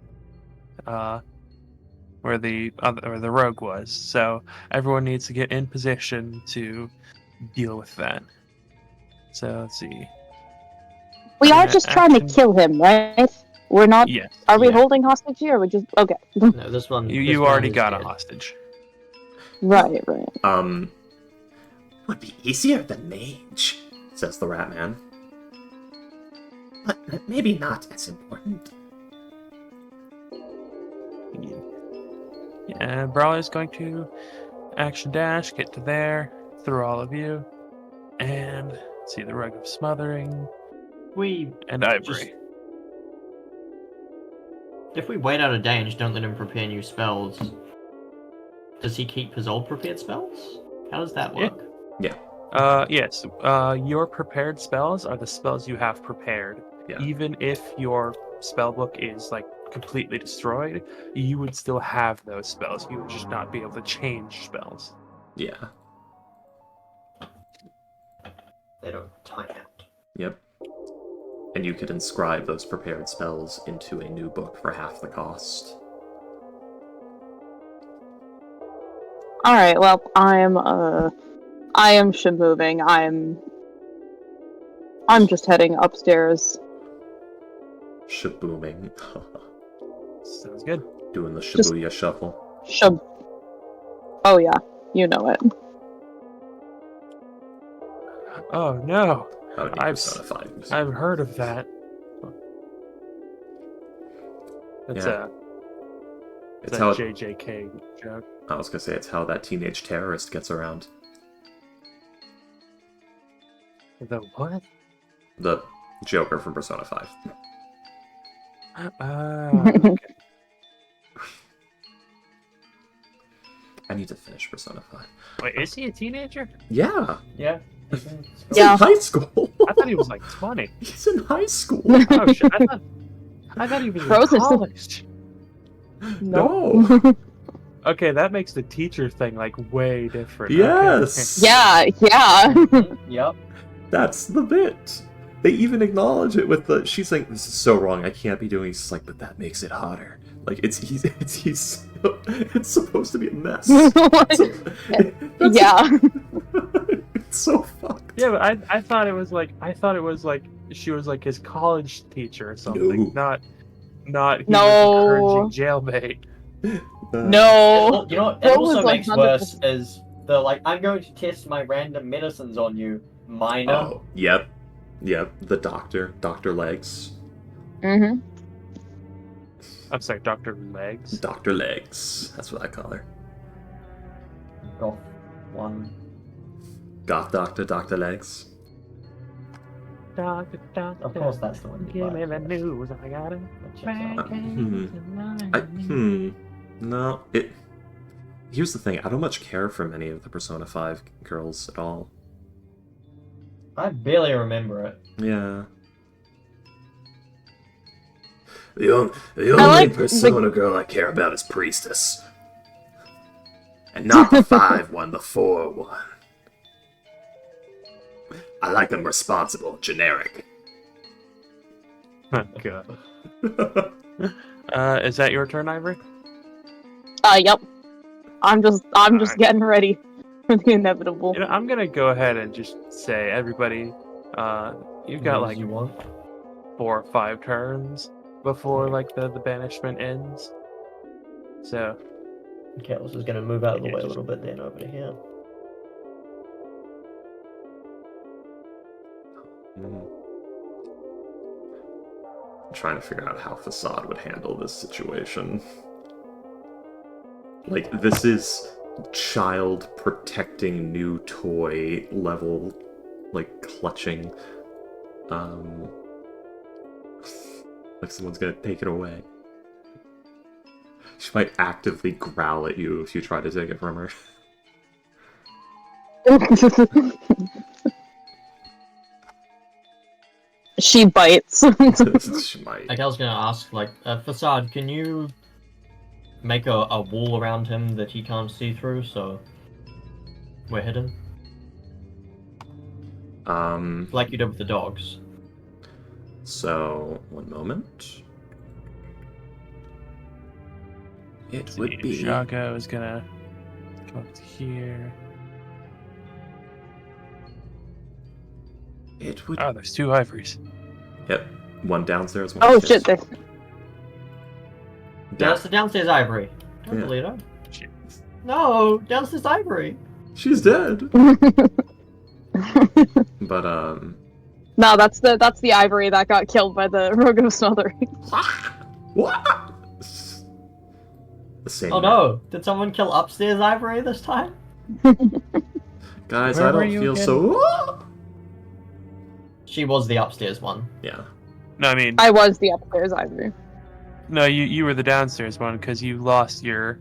Speaker 1: Where the rogue was. So everyone needs to get in position to deal with that. So let's see.
Speaker 4: We are
Speaker 1: Yeah,
Speaker 4: just trying to
Speaker 1: action-
Speaker 4: kill him, right? We're not.
Speaker 1: Yes.
Speaker 4: Are we
Speaker 5: yeah.
Speaker 4: holding hostage here? Or we just okay.
Speaker 5: No, this one.
Speaker 1: You,
Speaker 5: this
Speaker 1: you
Speaker 5: one
Speaker 1: already
Speaker 5: is
Speaker 1: got
Speaker 5: dead.
Speaker 1: a hostage.
Speaker 4: Right.
Speaker 3: Would be easier than mage, says the rat man. But maybe not as important.
Speaker 1: Yeah, Brawler's going to action dash, get to there, through all of you, and see the rug of smothering
Speaker 5: We
Speaker 1: and ivory.
Speaker 5: just. If we wait out a day and just don't let him prepare new spells, does he keep his old prepared spells? How does that
Speaker 1: Yeah.
Speaker 5: work?
Speaker 1: Yes. Your prepared spells are the spells you have prepared.
Speaker 3: Yeah.
Speaker 1: Even if your spell book is like completely destroyed, you would still have those spells. You would just not be able to change spells.
Speaker 3: Yeah.
Speaker 5: They don't time out.
Speaker 3: Yep. And you could inscribe those prepared spells into a new book for half the cost.
Speaker 4: All right. Well, I am moving. I'm just heading upstairs.
Speaker 3: Shabooming.
Speaker 1: Sounds good.
Speaker 3: Doing the Shibuya shuffle.
Speaker 4: Shub. Oh yeah, you know it.
Speaker 1: Oh no,
Speaker 3: How do you
Speaker 1: I've
Speaker 3: personify music?
Speaker 1: I've heard of that. It's
Speaker 3: Yeah.
Speaker 1: a
Speaker 3: It's how
Speaker 1: JJK joke.
Speaker 3: I was gonna say it's how that teenage terrorist gets around.
Speaker 1: The what?
Speaker 3: The Joker from Persona 5.
Speaker 1: Okay.
Speaker 3: I need to finish Persona 5.
Speaker 1: Wait, is he a teenager?
Speaker 3: Yeah,
Speaker 5: Yeah.
Speaker 3: he's
Speaker 4: Yeah.
Speaker 3: in high school.
Speaker 1: I thought he was like 20.
Speaker 3: He's in high school.
Speaker 1: Oh shit! I thought he was in
Speaker 4: Rose is-
Speaker 1: college.
Speaker 3: No.
Speaker 1: Okay, that makes the teacher thing like way different.
Speaker 3: Yes.
Speaker 4: Yeah.
Speaker 5: Yep.
Speaker 3: That's the bit. They even acknowledge it with the. She's like, "This is so wrong. I can't be doing." This. Like, but that makes it hotter. Like it's it's supposed to be a mess. So- that's-
Speaker 4: Yeah.
Speaker 3: It's so fucked.
Speaker 1: Yeah, but I thought it was like she was like his college teacher or something.
Speaker 3: No.
Speaker 1: Not he
Speaker 4: No.
Speaker 1: was encouraging jailbait.
Speaker 4: No.
Speaker 5: You know what?
Speaker 4: That
Speaker 5: It
Speaker 4: was
Speaker 5: also
Speaker 4: like
Speaker 5: makes
Speaker 4: 100%.
Speaker 5: worse is the like, I'm going to test my random medicines on you, minor.
Speaker 3: Oh, yep. The Dr. Legs.
Speaker 4: Mhm.
Speaker 1: I'm sorry, Dr. Legs.
Speaker 3: Dr. Legs. That's what I call her.
Speaker 5: Goth one.
Speaker 3: Goth Doctor, Dr. Legs.
Speaker 1: Doctor,
Speaker 5: Of course, that's the one. you
Speaker 1: give me
Speaker 5: buy.
Speaker 1: the news. I got it.
Speaker 5: That checks out.
Speaker 3: No, it. Here's the thing. I don't much care for many of the Persona 5 girls at all.
Speaker 5: I barely remember it.
Speaker 3: Yeah. The only
Speaker 4: like
Speaker 3: Persona girl I care about is Priestess. And not the 5 one, the 4 one. I like them responsible, generic.
Speaker 1: Oh, God. Is that your turn, Ivory?
Speaker 4: Yep. I'm just
Speaker 1: Alright.
Speaker 4: getting ready for the inevitable.
Speaker 1: You know, I'm gonna go ahead and just say, everybody, you've got like
Speaker 5: you want.
Speaker 1: 4 or 5 turns before like the banishment ends. So
Speaker 5: Kettles is going to move out of the
Speaker 1: Yeah,
Speaker 5: way a
Speaker 1: just-
Speaker 5: little bit then over to here.
Speaker 3: I'm trying to figure out how Facade would handle this situation. Like, this is child protecting new toy level like clutching. Like someone's gonna take it away. She might actively growl at you if you try to take it from her.
Speaker 4: She bites.
Speaker 3: She might.
Speaker 5: Like I was gonna ask, like, Facade, can you make a wall around him that he can't see through, so we're hidden? Like you did with the dogs.
Speaker 3: So, one moment. It would be...
Speaker 1: Jago is gonna come up to here.
Speaker 3: It would...
Speaker 1: Oh, there's 2 ivories.
Speaker 3: Yep. One downstairs, one
Speaker 4: Oh
Speaker 3: upstairs.
Speaker 4: shit!
Speaker 5: Yeah, that's the downstairs ivory. Don't
Speaker 3: Yeah.
Speaker 5: believe her.
Speaker 1: Shit.
Speaker 5: No, downstairs ivory.
Speaker 3: She's dead! But,
Speaker 4: No, that's the ivory that got killed by the Rogo smothering.
Speaker 3: What? The same.
Speaker 5: Oh no, did someone kill upstairs ivory this time?
Speaker 3: Guys,
Speaker 1: Where
Speaker 3: I
Speaker 1: were
Speaker 3: don't
Speaker 1: you
Speaker 3: feel
Speaker 1: again?
Speaker 3: so...
Speaker 5: She was the upstairs one.
Speaker 3: Yeah.
Speaker 1: No, I mean,
Speaker 4: I was the upstairs ivory.
Speaker 1: no, you were the downstairs one because you lost your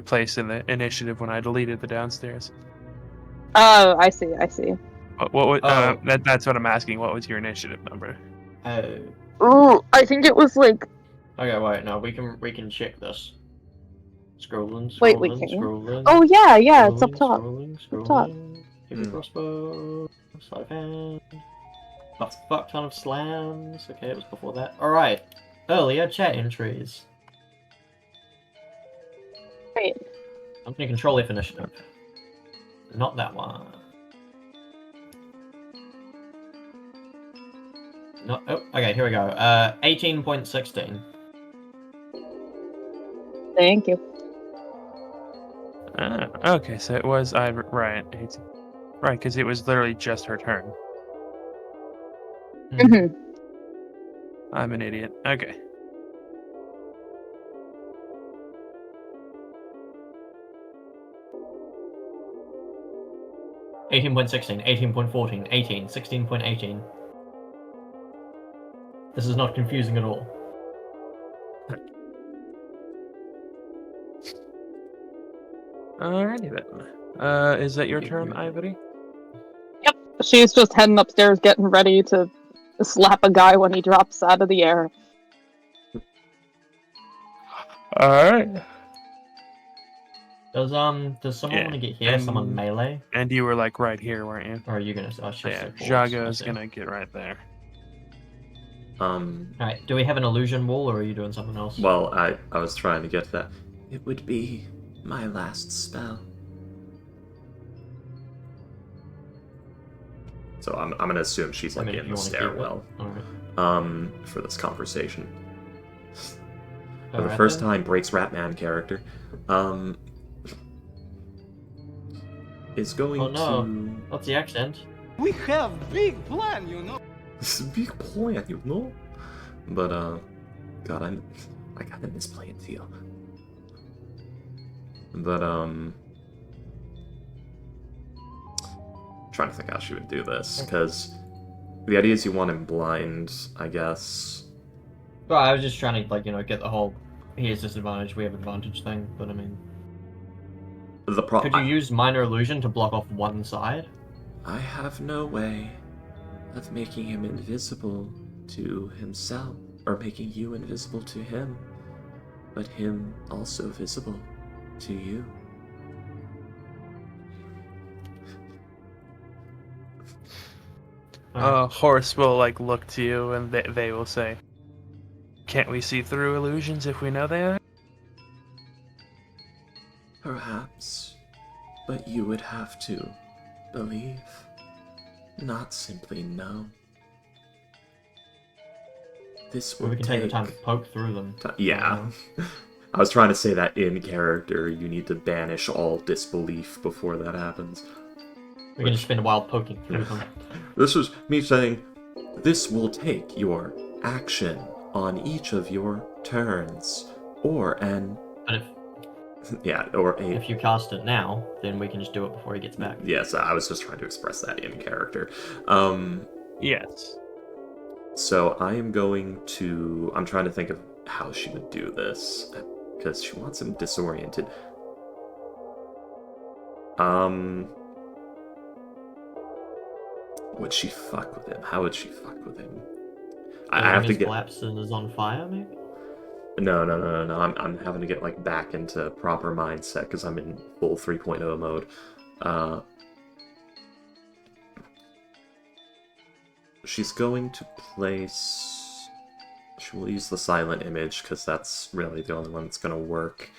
Speaker 1: place in the initiative when I deleted the downstairs.
Speaker 4: Oh, I see.
Speaker 5: Oh.
Speaker 1: That's what I'm asking. What was your initiative number?
Speaker 5: Oh.
Speaker 4: Ooh, I think it was like.
Speaker 5: Okay, wait, no, we can check this. Scrolling,
Speaker 4: Wait, we
Speaker 5: scrolling,
Speaker 4: can?
Speaker 5: scrolling.
Speaker 4: Oh yeah, it's up top.
Speaker 5: Scrolling,
Speaker 4: Up top.
Speaker 5: scrolling. Heavy
Speaker 3: Hmm.
Speaker 5: crossbow, sleight of hand. A fuck ton of slams. Okay, it was before that. Alright. Earlier chat entries.
Speaker 4: Right.
Speaker 5: Company control F initiative. Not that one. No, oh, okay, here we go. 18.16.
Speaker 4: Thank you.
Speaker 1: Okay, so it was right, right, because it was literally just her turn.
Speaker 4: Mm-hmm.
Speaker 1: I'm an idiot. Okay.
Speaker 5: Mm-hmm. 18.16, 18.14, 18, 16.18. This is not confusing at all.
Speaker 1: Alrighty then. Is that your turn, Ivory?
Speaker 4: She's just heading upstairs, getting ready to slap a guy when he drops out of the air.
Speaker 1: Alright.
Speaker 5: Does someone
Speaker 1: Yeah,
Speaker 5: want to get here? Someone
Speaker 1: and-
Speaker 5: melee?
Speaker 1: And you were like right here, weren't you?
Speaker 5: Or are you gonna? Oh,
Speaker 1: So yeah,
Speaker 5: shift
Speaker 1: Jago's gonna get right there.
Speaker 5: Alright, do we have an illusion wall, or are you doing something else?
Speaker 3: Well, I was trying to get to that. It would be my last spell. So I'm gonna assume she's like
Speaker 5: I mean,
Speaker 3: in
Speaker 5: if
Speaker 3: the
Speaker 5: you wanna keep it.
Speaker 3: stairwell.
Speaker 5: Alright.
Speaker 3: For this conversation. For the
Speaker 5: Alright
Speaker 3: first
Speaker 5: then.
Speaker 3: time, Breaks Ratman character. Is going
Speaker 5: Oh no.
Speaker 3: to
Speaker 5: What's the accent?
Speaker 6: We have big plan, you know.
Speaker 3: This is a big plan, you know? But, God, I kinda miss playing Theo. But, trying to think how she would do this, because the idea is you want him blind, I guess.
Speaker 5: Well, I was just trying to, like, get the whole he has disadvantage, we have advantage thing, but I mean...
Speaker 3: The
Speaker 5: Could you use minor illusion to block off one side?
Speaker 3: I have no way of making him invisible to himself, or making you invisible to him, but him also visible to you.
Speaker 1: Horse will like look to you and they will say, "Can't we see through illusions if we know they are?"
Speaker 3: Perhaps, but you would have to believe, not simply know. This
Speaker 5: Or
Speaker 3: would
Speaker 5: we can take the time to poke through them.
Speaker 3: Yeah. I was trying to say that in character, you need to banish all disbelief before that happens.
Speaker 5: We can just spend a while poking through them.
Speaker 3: This is me saying, this will take your action on each of your turns, or an
Speaker 5: But
Speaker 3: Yeah, or a,
Speaker 5: If you cast it now, then we can just do it before he gets back.
Speaker 3: yes, I was just trying to express that in character.
Speaker 1: Yes.
Speaker 3: So I am going to. I'm trying to think of how she would do this because she wants him disoriented. Would she fuck with him? How would she fuck with him? I have to
Speaker 5: his
Speaker 3: get.
Speaker 5: collapse and is on fire, maybe?
Speaker 3: No. I'm having to get like back into proper mindset because I'm in full 3.0 mode. She's going to place. She will use the silent image because that's really the only one that's going to work.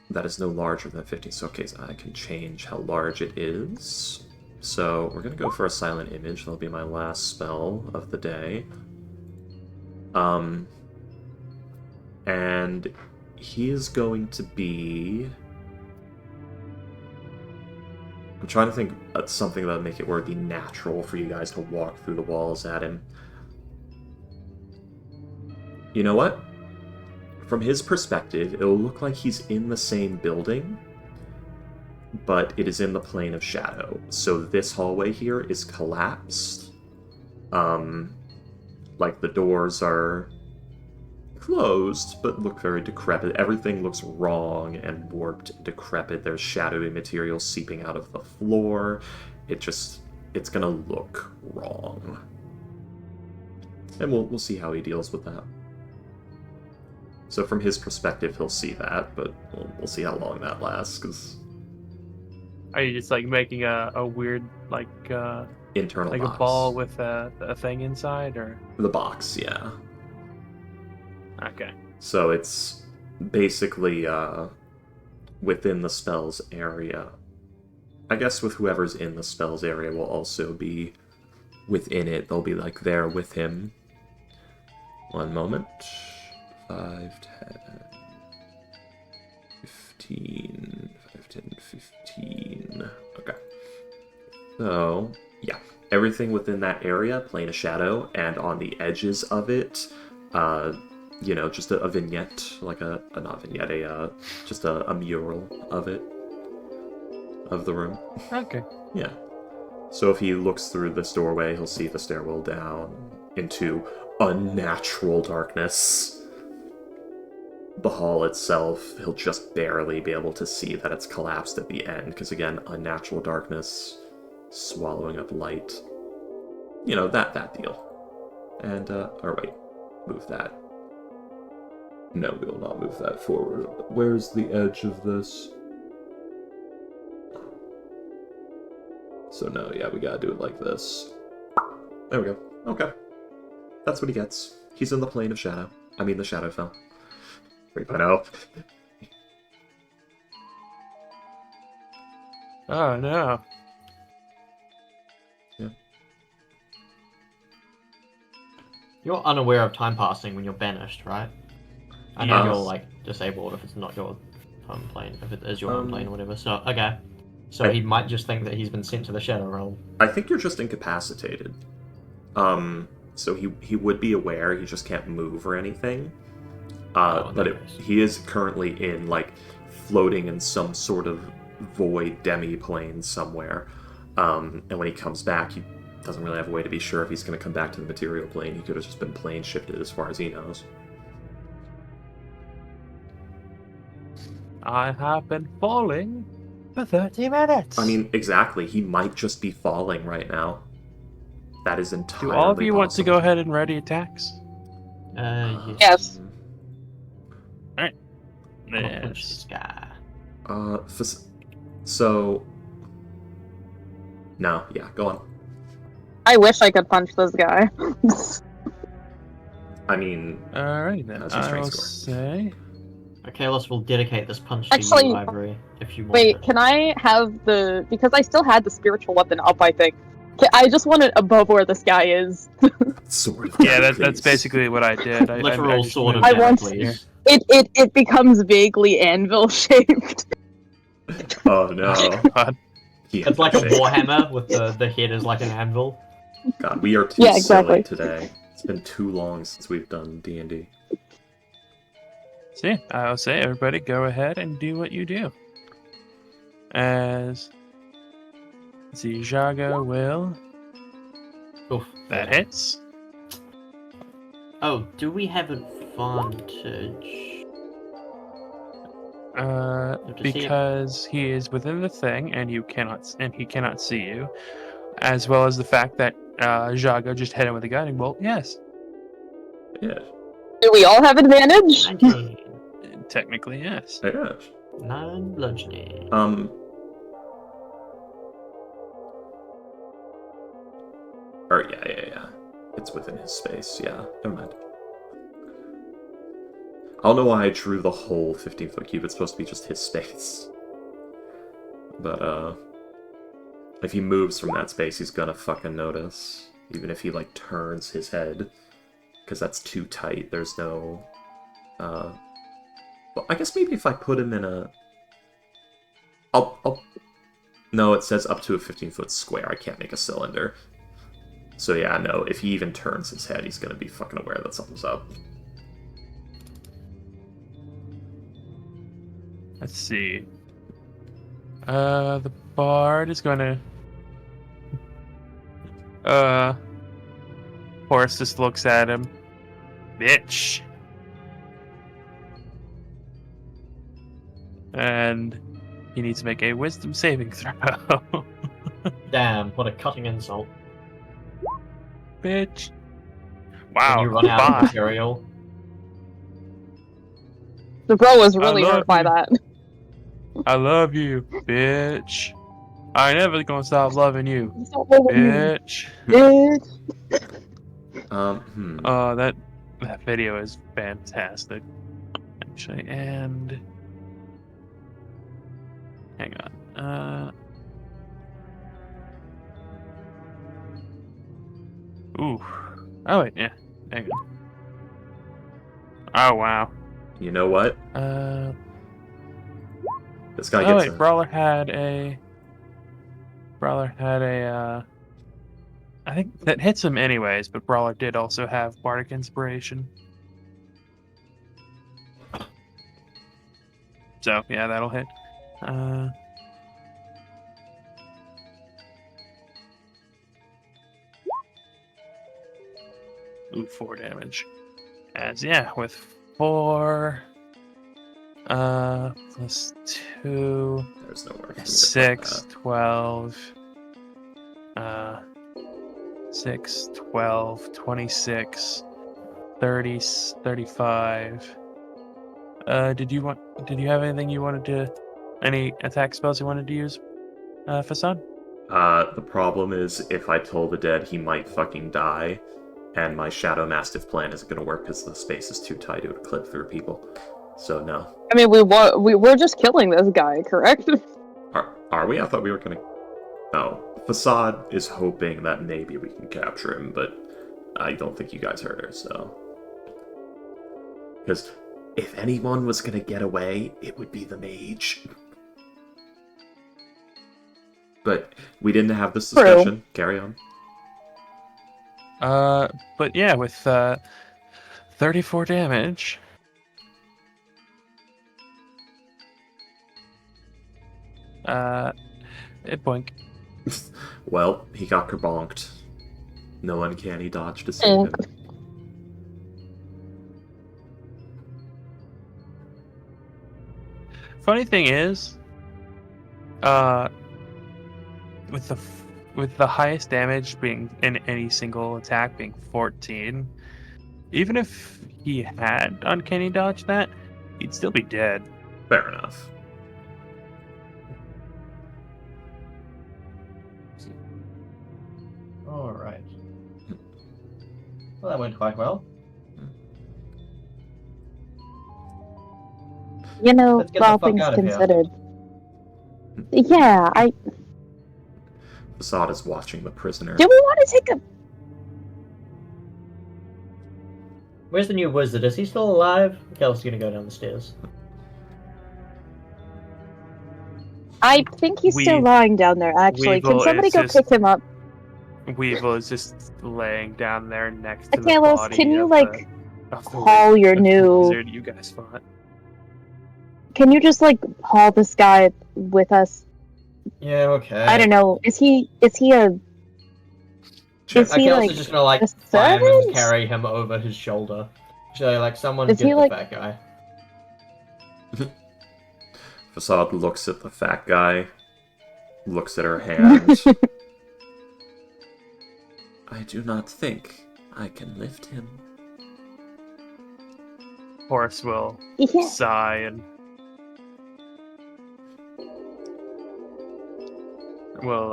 Speaker 3: That is no larger than 50. So okay, so I can change how large it is. So we're going to go for a silent image. That'll be my last spell of the day. And he is going to be... I'm trying to think of something that would make it where it'd be natural for you guys to walk through the walls at him. You know what? From his perspective, it'll look like he's in the same building, but it is in the plane of shadow. So this hallway here is collapsed. Like the doors are closed, but look very decrepit. Everything looks wrong and warped and decrepit. There's shadowy material seeping out of the floor. It's gonna look wrong. And we'll see how he deals with that. So from his perspective, he'll see that, but we'll see how long that lasts, because...
Speaker 1: Are you just, like, making a weird, like,
Speaker 3: internal
Speaker 1: like
Speaker 3: box.
Speaker 1: a ball with a thing inside, or...?
Speaker 3: The box, yeah.
Speaker 1: Okay.
Speaker 3: So it's basically within the spell's area. I guess with whoever's in the spell's area will also be within it. They'll be, like, there with him. One moment. 5, 10, 15, 5, 10, 15. Okay. So, yeah. Everything within that area, plane of shadow, and on the edges of it, just a vignette, like not vignette, just a mural of it, of the room.
Speaker 1: Okay.
Speaker 3: Yeah. So if he looks through this doorway, he'll see the stairwell down into unnatural darkness. The hall itself, he'll just barely be able to see that it's collapsed at the end, because again, unnatural darkness, swallowing up light. You know, that deal. And, or wait, move that. No, we will not move that forward. Where's the edge of this? So no, yeah, we gotta do it like this. There we go. Okay. That's what he gets. He's in the plane of shadow. I mean, the Shadowfell. 3.0.
Speaker 1: Oh, no.
Speaker 3: Yeah.
Speaker 5: You're unaware of time passing when you're banished, right? I know
Speaker 3: Yes.
Speaker 5: you're, like, disabled if it's not your home plane, if it is your home plane or whatever, so, okay. So he might just think that he's been sent to the Shadow Realm.
Speaker 3: I think you're just incapacitated. So he would be aware, he just can't move or anything. But he is currently in, like, floating in some sort of void demi-plane somewhere. And when he comes back, he doesn't really have a way to be sure if he's going to come back to the material plane. He could have just been plane shifted as far as he knows.
Speaker 1: I have been falling for 30 minutes.
Speaker 3: I mean, exactly. He might just be falling right now. That is entirely
Speaker 1: do all of you want to
Speaker 3: possible.
Speaker 1: go ahead and ready attacks?
Speaker 4: Yes.
Speaker 5: I'm gonna punch this
Speaker 1: Yes.
Speaker 5: guy.
Speaker 3: So... No, yeah, go on.
Speaker 4: I wish I could punch this guy.
Speaker 3: I mean...
Speaker 1: Alright then,
Speaker 3: How's your
Speaker 1: I
Speaker 3: strength
Speaker 1: will
Speaker 3: score?
Speaker 1: say...
Speaker 5: Okay, will dedicate this punch
Speaker 4: Actually-
Speaker 5: to you, Ivory, if you want
Speaker 4: Wait,
Speaker 5: it.
Speaker 4: can I have because I still had the spiritual weapon up, I think. I just want it above where this guy is.
Speaker 3: Sort of.
Speaker 1: Yeah, that's
Speaker 3: please.
Speaker 1: basically what I did. I
Speaker 5: Literal
Speaker 1: just
Speaker 5: sword of
Speaker 1: moved
Speaker 4: I want-
Speaker 5: Damocles.
Speaker 4: It becomes vaguely anvil shaped.
Speaker 3: Oh no.
Speaker 1: God.
Speaker 3: Yeah,
Speaker 5: It's like a
Speaker 3: shit.
Speaker 5: warhammer with the head is like an anvil.
Speaker 3: God, we are too
Speaker 4: Yeah, exactly.
Speaker 3: silly today. It's been too long since we've done D&D.
Speaker 1: So yeah, I'll say everybody go ahead and do what you do. As the Jago will.
Speaker 5: Oof,
Speaker 1: That
Speaker 5: 13.
Speaker 1: hits.
Speaker 5: Oh, do we have advantage? Does he have-
Speaker 1: Because he is within the thing and he cannot see you, as well as the fact that Jago just hit him with a guiding bolt. Yes,
Speaker 3: Yeah.
Speaker 4: Do we all have advantage?
Speaker 5: 19.
Speaker 1: technically yes.
Speaker 3: Yeah.
Speaker 5: 9 bludgeoning.
Speaker 3: Or yeah. It's within his space. Yeah. Never mind. I don't know why I drew the whole 15-foot cube. It's supposed to be just his space. But if he moves from that space, he's gonna fucking notice. Even if he like turns his head, because that's too tight. There's no. Well, I guess maybe if I put him in a. I'll. No, it says up to a 15-foot square. I can't make a cylinder. So yeah, no. If he even turns his head, he's gonna be fucking aware that something's up.
Speaker 1: Let's see. The bard is gonna. Horace just looks at him. Bitch. And he needs to make a wisdom saving throw.
Speaker 5: Damn, what a cutting insult.
Speaker 1: Bitch.
Speaker 5: When
Speaker 1: Wow.
Speaker 5: you run out of
Speaker 1: goodbye.
Speaker 5: material.
Speaker 4: The bro was really
Speaker 1: love
Speaker 4: hurt by
Speaker 1: you.
Speaker 4: that.
Speaker 1: I love you, bitch. I ain't never gonna stop loving you, bitch. That video is fantastic, actually. And hang on. Ooh. Oh wait, yeah. Hang on. Oh wow.
Speaker 3: You know what? This guy
Speaker 1: Oh
Speaker 3: gets
Speaker 1: wait, Brawler had a. I think that hits him anyways, but Brawler did also have Bardic Inspiration. So yeah, that'll hit. Ooh, 4 damage. As yeah, with 4 plus 2.
Speaker 3: There's nowhere for me to put
Speaker 1: 6,
Speaker 3: that.
Speaker 1: 12, 6, 12, 26, 30, 35. Did you have anything you wanted to, any attack spells you wanted to use, Facade?
Speaker 3: The problem is, if I toll the dead, he might fucking die, and my Shadow Mastiff plan isn't gonna work because the space is too tight, it would clip through people. So no.
Speaker 4: I mean, we're just killing this guy, correct?
Speaker 3: Are we? I thought we were gonna... No. Facade is hoping that maybe we can capture him, but I don't think you guys heard her, so... Because if anyone was gonna get away, it would be the mage. But we didn't have this discussion. Carry on.
Speaker 1: But yeah, with 34 damage. Boink.
Speaker 3: Well, he got kerbonked. No uncanny dodge to save him.
Speaker 1: Funny thing is, with the highest damage being in any single attack being 14, even if he had uncanny dodge that, he'd still be dead.
Speaker 3: Fair enough.
Speaker 5: Alright. Well, that went quite well.
Speaker 4: You know,
Speaker 5: Let's get the
Speaker 4: all
Speaker 5: fuck
Speaker 4: things
Speaker 5: out of here.
Speaker 4: considered. Yeah,
Speaker 3: Facade is watching the prisoner.
Speaker 4: do we want to take a...
Speaker 5: Where's the new wizard? Is he still alive? Kel's gonna go down the stairs.
Speaker 4: I think he's still lying down there, actually. Can
Speaker 1: Weevil
Speaker 4: somebody
Speaker 1: is
Speaker 4: go
Speaker 1: just-
Speaker 4: pick him up?
Speaker 1: Weevil is just laying down there next to the
Speaker 4: Kalos,
Speaker 1: body
Speaker 4: can you,
Speaker 1: of
Speaker 4: like,
Speaker 1: of the
Speaker 4: call your
Speaker 1: of the
Speaker 4: new...
Speaker 1: wizard you guys fought.
Speaker 4: can you just like haul this guy with us?
Speaker 5: Yeah, okay.
Speaker 4: I don't know. Is he a
Speaker 3: Check.
Speaker 4: is he
Speaker 5: Kel's
Speaker 4: like
Speaker 5: just gonna like
Speaker 4: a
Speaker 5: fireman
Speaker 4: servant?
Speaker 5: carry him over his shoulder. So like someone
Speaker 4: Is
Speaker 5: get
Speaker 4: he,
Speaker 5: the
Speaker 4: like-
Speaker 5: fat guy.
Speaker 3: Facade looks at the fat guy, looks at her hand. I do not think I can lift him.
Speaker 1: Horace will
Speaker 4: Yeah.
Speaker 1: sigh and will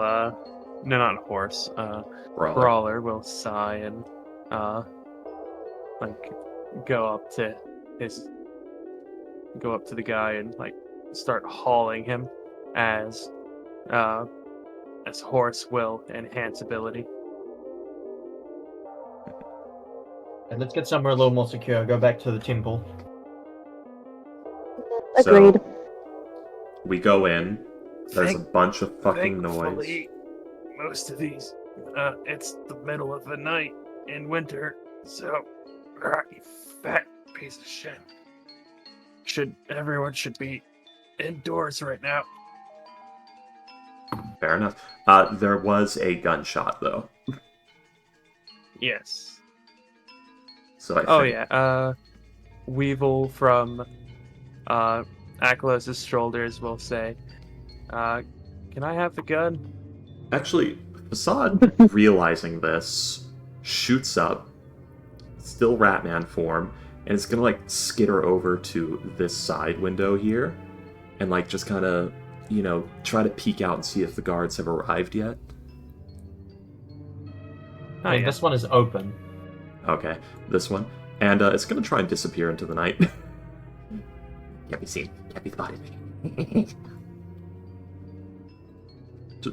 Speaker 1: no, not horse.
Speaker 3: Brawler.
Speaker 1: Brawler will sigh and like go up to the guy and like start hauling him as horse will enhance ability.
Speaker 5: And let's get somewhere a little more secure. Go back to the temple.
Speaker 4: Agreed.
Speaker 3: So, we go in. There's a bunch of fucking noise.
Speaker 1: Thankfully, most of these, it's the middle of the night in winter, so you fat piece of shit. Everyone should be indoors right now.
Speaker 3: Fair enough. There was a gunshot, though.
Speaker 1: Yes.
Speaker 3: So I
Speaker 1: Oh
Speaker 3: think...
Speaker 1: yeah. Weevil from Aklos' shoulders will say, "Can I have the gun?"
Speaker 3: Actually, Facade, realizing this, shoots up, still Ratman form, and it's gonna, like, skitter over to this side window here, and, like, just kind of, you know, try to peek out and see if the guards have arrived yet.
Speaker 1: Oh,
Speaker 5: I mean,
Speaker 1: yeah.
Speaker 5: this one is open.
Speaker 3: Okay, this one. And it's gonna try and disappear into the night. Can't be seen. Can't be spotted.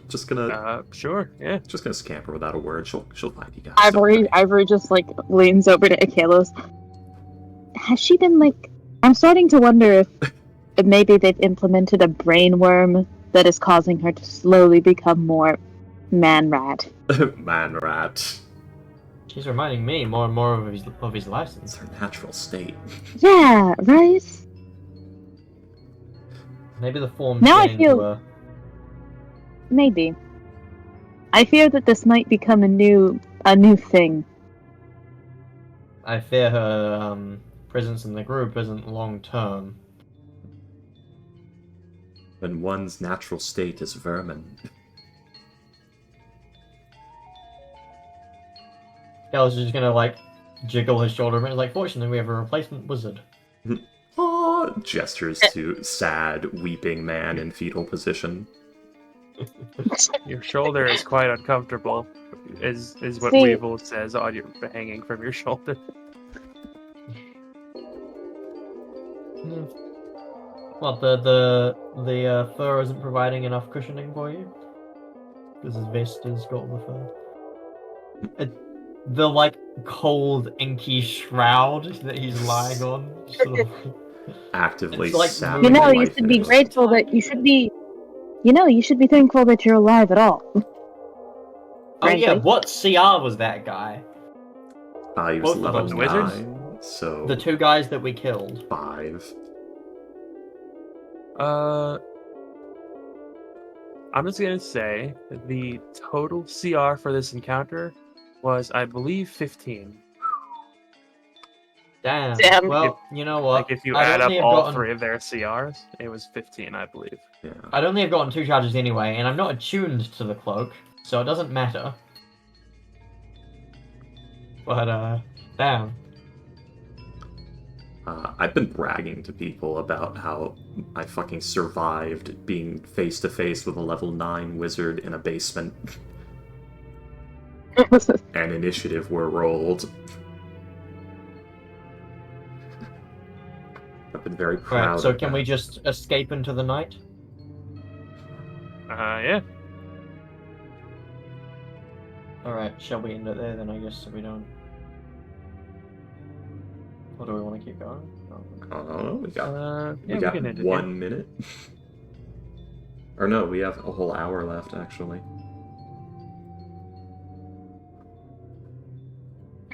Speaker 3: Just gonna
Speaker 1: Sure, yeah.
Speaker 3: just gonna scamper without a word. She'll find you guys.
Speaker 4: Ivory just like leans over to Akalos. Has she been like? I'm starting to wonder if maybe they've implemented a brain worm that is causing her to slowly become more man rat.
Speaker 3: Man rat.
Speaker 5: She's reminding me more and more of his
Speaker 3: It's
Speaker 5: license.
Speaker 3: her natural state.
Speaker 4: Yeah, right.
Speaker 5: Maybe the form's
Speaker 4: Now I
Speaker 5: getting
Speaker 4: feel-
Speaker 5: to her.
Speaker 4: Maybe. I fear that this might become a new thing.
Speaker 5: I fear her presence in the group isn't long term.
Speaker 3: When one's natural state is vermin.
Speaker 5: Gal's just gonna like jiggle his shoulder and like, fortunately we have a replacement wizard.
Speaker 3: Ah, gestures to sad, weeping man in fetal position.
Speaker 1: Your shoulder is quite uncomfortable, is what
Speaker 4: See-
Speaker 1: Weevil says on your hanging from your shoulder.
Speaker 5: What, the fur isn't providing enough cushioning for you? Because his vest has got all the fur. The like cold, inky shroud that he's lying on. Sort of...
Speaker 3: Actively
Speaker 5: It's like
Speaker 3: sapping
Speaker 4: You know,
Speaker 3: life
Speaker 4: you should
Speaker 3: into
Speaker 4: be
Speaker 3: him.
Speaker 4: grateful that you should be. You know, you should be thankful that you're alive at all.
Speaker 5: Oh yeah,
Speaker 4: Frankly.
Speaker 5: what CR was that guy?
Speaker 3: He was
Speaker 5: Both of
Speaker 3: level
Speaker 5: those
Speaker 1: wizards?
Speaker 3: 9, so
Speaker 5: The two guys that we killed.
Speaker 3: 5.
Speaker 1: I'm just gonna say the total CR for this encounter was, I believe, 15.
Speaker 5: Damn.
Speaker 4: Damn.
Speaker 5: Well, you know what?
Speaker 1: Like if you
Speaker 5: I'd
Speaker 1: add up
Speaker 5: only have
Speaker 1: all
Speaker 5: gotten-
Speaker 1: 3 of their CRs, it was 15, I believe.
Speaker 3: Yeah.
Speaker 5: I'd only have gotten 2 charges anyway, and I'm not attuned to the cloak, so it doesn't matter. But, damn.
Speaker 3: I've been bragging to people about how I fucking survived being face to face with a level 9 wizard in a basement, and initiative were rolled. I've been very proud.
Speaker 5: Alright, so
Speaker 3: of
Speaker 5: can
Speaker 3: that.
Speaker 5: we just escape into the night?
Speaker 1: Yeah.
Speaker 5: Alright, shall we end it there then, I guess, so we don't... Or do we want to keep going? Oh.
Speaker 3: I don't know. We got
Speaker 1: Yeah,
Speaker 3: we
Speaker 1: we
Speaker 3: got
Speaker 1: can end it
Speaker 3: 1 minute. Or no, we have a whole hour left actually.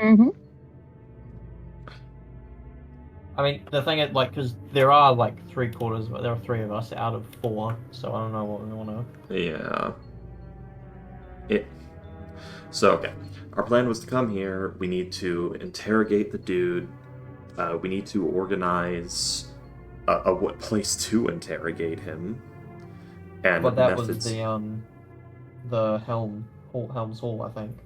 Speaker 4: Mm-hmm.
Speaker 5: I mean, the thing is, like, because there are like 3/4, but there are 3 of us out of 4, so I don't know what we want to.
Speaker 3: Yeah. So, okay. Our plan was to come here. We need to interrogate the dude. We need to organize a what place to interrogate him. And
Speaker 5: But that
Speaker 3: methods.
Speaker 5: was the Helm's Hall, I think.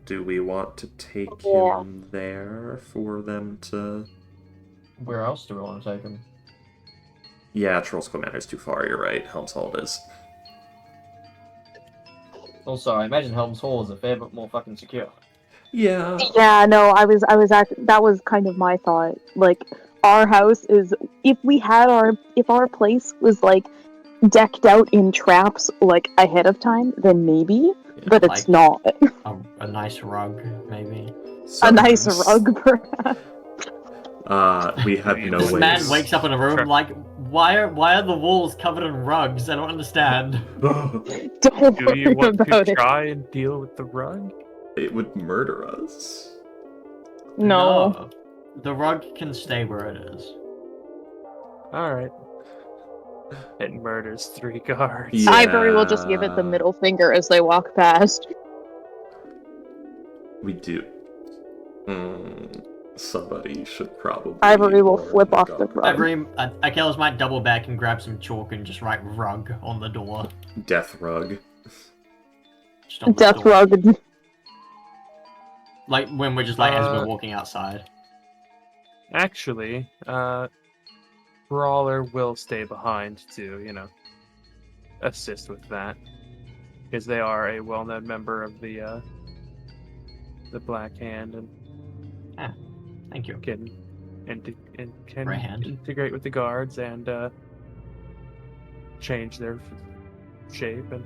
Speaker 3: Do we want to take
Speaker 4: Yeah.
Speaker 3: him there for them to...
Speaker 5: Where else do we want to take him?
Speaker 3: Yeah, Trolls Commander's too far, you're right. Helm's Hall it is.
Speaker 5: Also, I imagine Helm's Hall is a fair bit more fucking secure.
Speaker 3: Yeah.
Speaker 4: Yeah, no, I was that was kind of my thought. Like, our house is, if our place was like decked out in traps like ahead of time, then maybe, but it's
Speaker 5: like-
Speaker 4: not.
Speaker 5: A nice rug, maybe.
Speaker 4: A nice
Speaker 3: Sometimes.
Speaker 4: rug, perhaps.
Speaker 3: We have no
Speaker 5: This
Speaker 3: ways.
Speaker 5: man wakes up in a room
Speaker 1: Sure.
Speaker 5: like, why are the walls covered in rugs? I don't understand.
Speaker 4: Don't
Speaker 1: Do you
Speaker 4: worry
Speaker 1: want to
Speaker 4: about it.
Speaker 1: try and deal with the rug?
Speaker 3: It would murder us.
Speaker 4: No.
Speaker 5: The rug can stay where it is.
Speaker 1: All right. It murders 3 guards.
Speaker 3: Yeah.
Speaker 4: Ivory will just give it the middle finger as they walk past.
Speaker 3: We do. Somebody should probably...
Speaker 4: Ivory will
Speaker 3: warn
Speaker 4: flip off the
Speaker 3: Gump.
Speaker 4: rug.
Speaker 5: Achilles might double back and grab some chalk and just write rug on the door.
Speaker 3: Death rug.
Speaker 5: Just on the
Speaker 4: Death
Speaker 5: door.
Speaker 4: rug.
Speaker 5: Like when we're just like as we're
Speaker 1: Uh,
Speaker 5: walking outside.
Speaker 1: Actually, Brawler will stay behind to, assist with that. Because they are a well-known member of the Black Hand and
Speaker 5: Thank you.
Speaker 1: can
Speaker 5: Right hand.
Speaker 1: integrate with the guards and change their shape and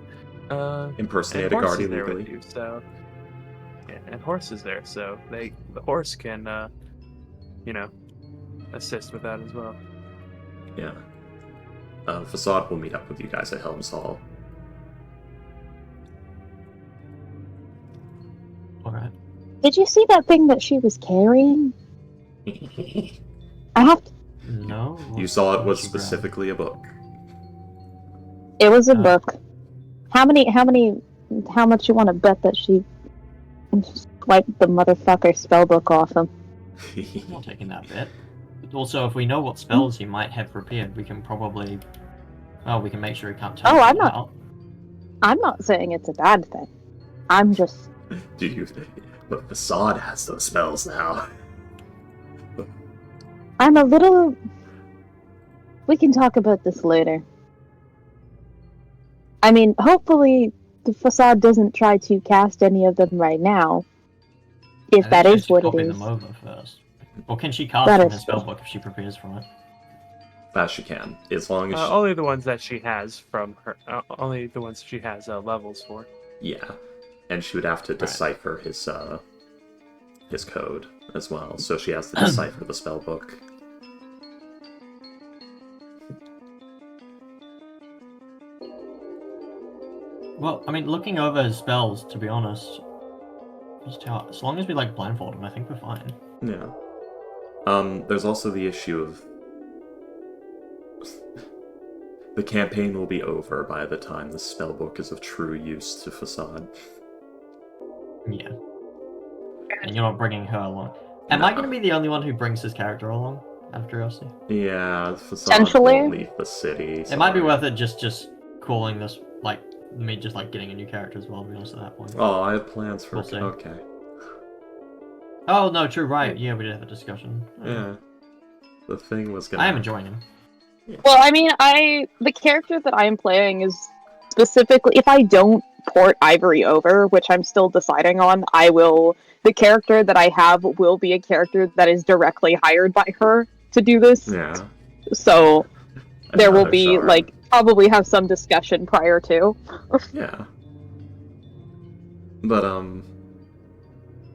Speaker 3: Impersonate a
Speaker 1: Horse
Speaker 3: guard
Speaker 1: is there with
Speaker 3: illegally.
Speaker 1: you, so and Horse is there, so the horse can assist with that as well.
Speaker 3: Yeah. Facade will meet up with you guys at Helm's Hall.
Speaker 5: Alright.
Speaker 4: Did you see that thing that she was carrying? I have to...
Speaker 5: No.
Speaker 3: You saw it was
Speaker 5: She grabbed.
Speaker 3: specifically a book.
Speaker 4: It was a
Speaker 5: Uh.
Speaker 4: book. How much you want to bet that she swiped the motherfucker spellbook off him?
Speaker 5: I'm not taking that bit. Also, if we know what spells he might have prepared, we can probably... Oh, we can make sure he can't tell
Speaker 4: Oh, I'm
Speaker 5: it
Speaker 4: not-
Speaker 5: out.
Speaker 4: I'm not saying it's a bad thing. I'm just...
Speaker 3: Do you... But Facade has those spells now.
Speaker 4: I'm a little... We can talk about this later. I mean, hopefully the Facade doesn't try to cast any of them right now. If
Speaker 5: I
Speaker 4: that
Speaker 5: think
Speaker 4: is
Speaker 5: she should
Speaker 4: what it
Speaker 5: copy
Speaker 4: is.
Speaker 5: them over first. Or can she cast
Speaker 4: That
Speaker 5: from
Speaker 4: is
Speaker 5: her
Speaker 4: true.
Speaker 5: spellbook if she prepares from it?
Speaker 3: As she can. As long as she...
Speaker 1: Only the ones that she has from her. Only the ones she has levels for.
Speaker 3: Yeah. And she would have to decipher his code as well. So she has to decipher the spell book.
Speaker 5: Well, I mean, looking over his spells, to be honest, just how, as long as we like blindfold him, I think we're fine.
Speaker 3: Yeah. There's also the issue of the campaign will be over by the time the spellbook is of true use to Facade.
Speaker 5: Yeah. And you're not bringing her along. Am I
Speaker 3: Nah.
Speaker 5: going to be the only one who brings his character along? Out of curiosity.
Speaker 3: Yeah, Facade
Speaker 4: Potentially.
Speaker 3: won't leave the city.
Speaker 5: It might be
Speaker 3: sorry.
Speaker 5: worth it just calling this, like, me just like getting a new character as well, to be honest, at that point.
Speaker 3: Oh, I have plans for...
Speaker 5: We'll see.
Speaker 3: Okay.
Speaker 5: Oh, no, true, right. Yeah, we did have a discussion.
Speaker 3: Yeah. The thing was gonna...
Speaker 5: I am enjoying him.
Speaker 4: Well, I mean, the character that I am playing is specifically, if I don't port Ivory over, which I'm still deciding on, the character that I have will be a character that is directly hired by her to do this.
Speaker 3: Yeah.
Speaker 4: So there will
Speaker 3: Another
Speaker 4: be,
Speaker 3: shard.
Speaker 4: probably have some discussion prior to.
Speaker 3: Yeah. But,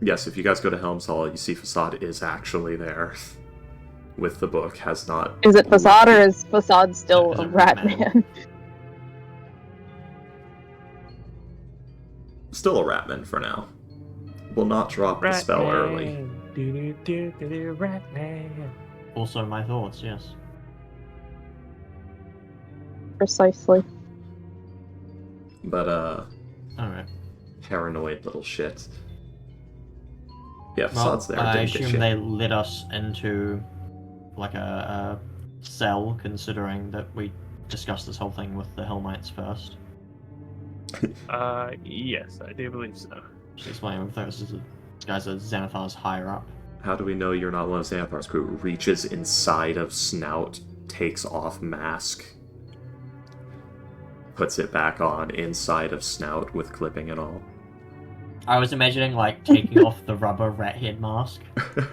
Speaker 3: yes, if you guys go to Helm's Hall, you see Facade is actually there. With the book, has not...
Speaker 4: Is it Facade or is Facade still
Speaker 5: Is
Speaker 4: a
Speaker 5: it
Speaker 4: rat
Speaker 5: Ratman?
Speaker 4: man?
Speaker 3: Still a Ratman for now. Will not drop the spell early.
Speaker 1: Do-do-do-do-do, Ratman.
Speaker 5: also my thoughts, yes.
Speaker 4: Precisely.
Speaker 3: But,
Speaker 5: Alright.
Speaker 3: paranoid little shit. Yeah,
Speaker 5: Well,
Speaker 3: Facades there
Speaker 5: I
Speaker 3: didn't get
Speaker 5: assume
Speaker 3: shit.
Speaker 5: they led us into like a cell, considering that we discussed this whole thing with the Hell Knights first.
Speaker 1: Yes, I do believe so.
Speaker 5: Just explaining if this guy's a Xanathar's higher up.
Speaker 3: How do we know you're not one of Xanathar's crew? Reaches inside of Snout, takes off mask, puts it back on inside of Snout with clipping and all.
Speaker 5: I was imagining like taking off the rubber rat head mask,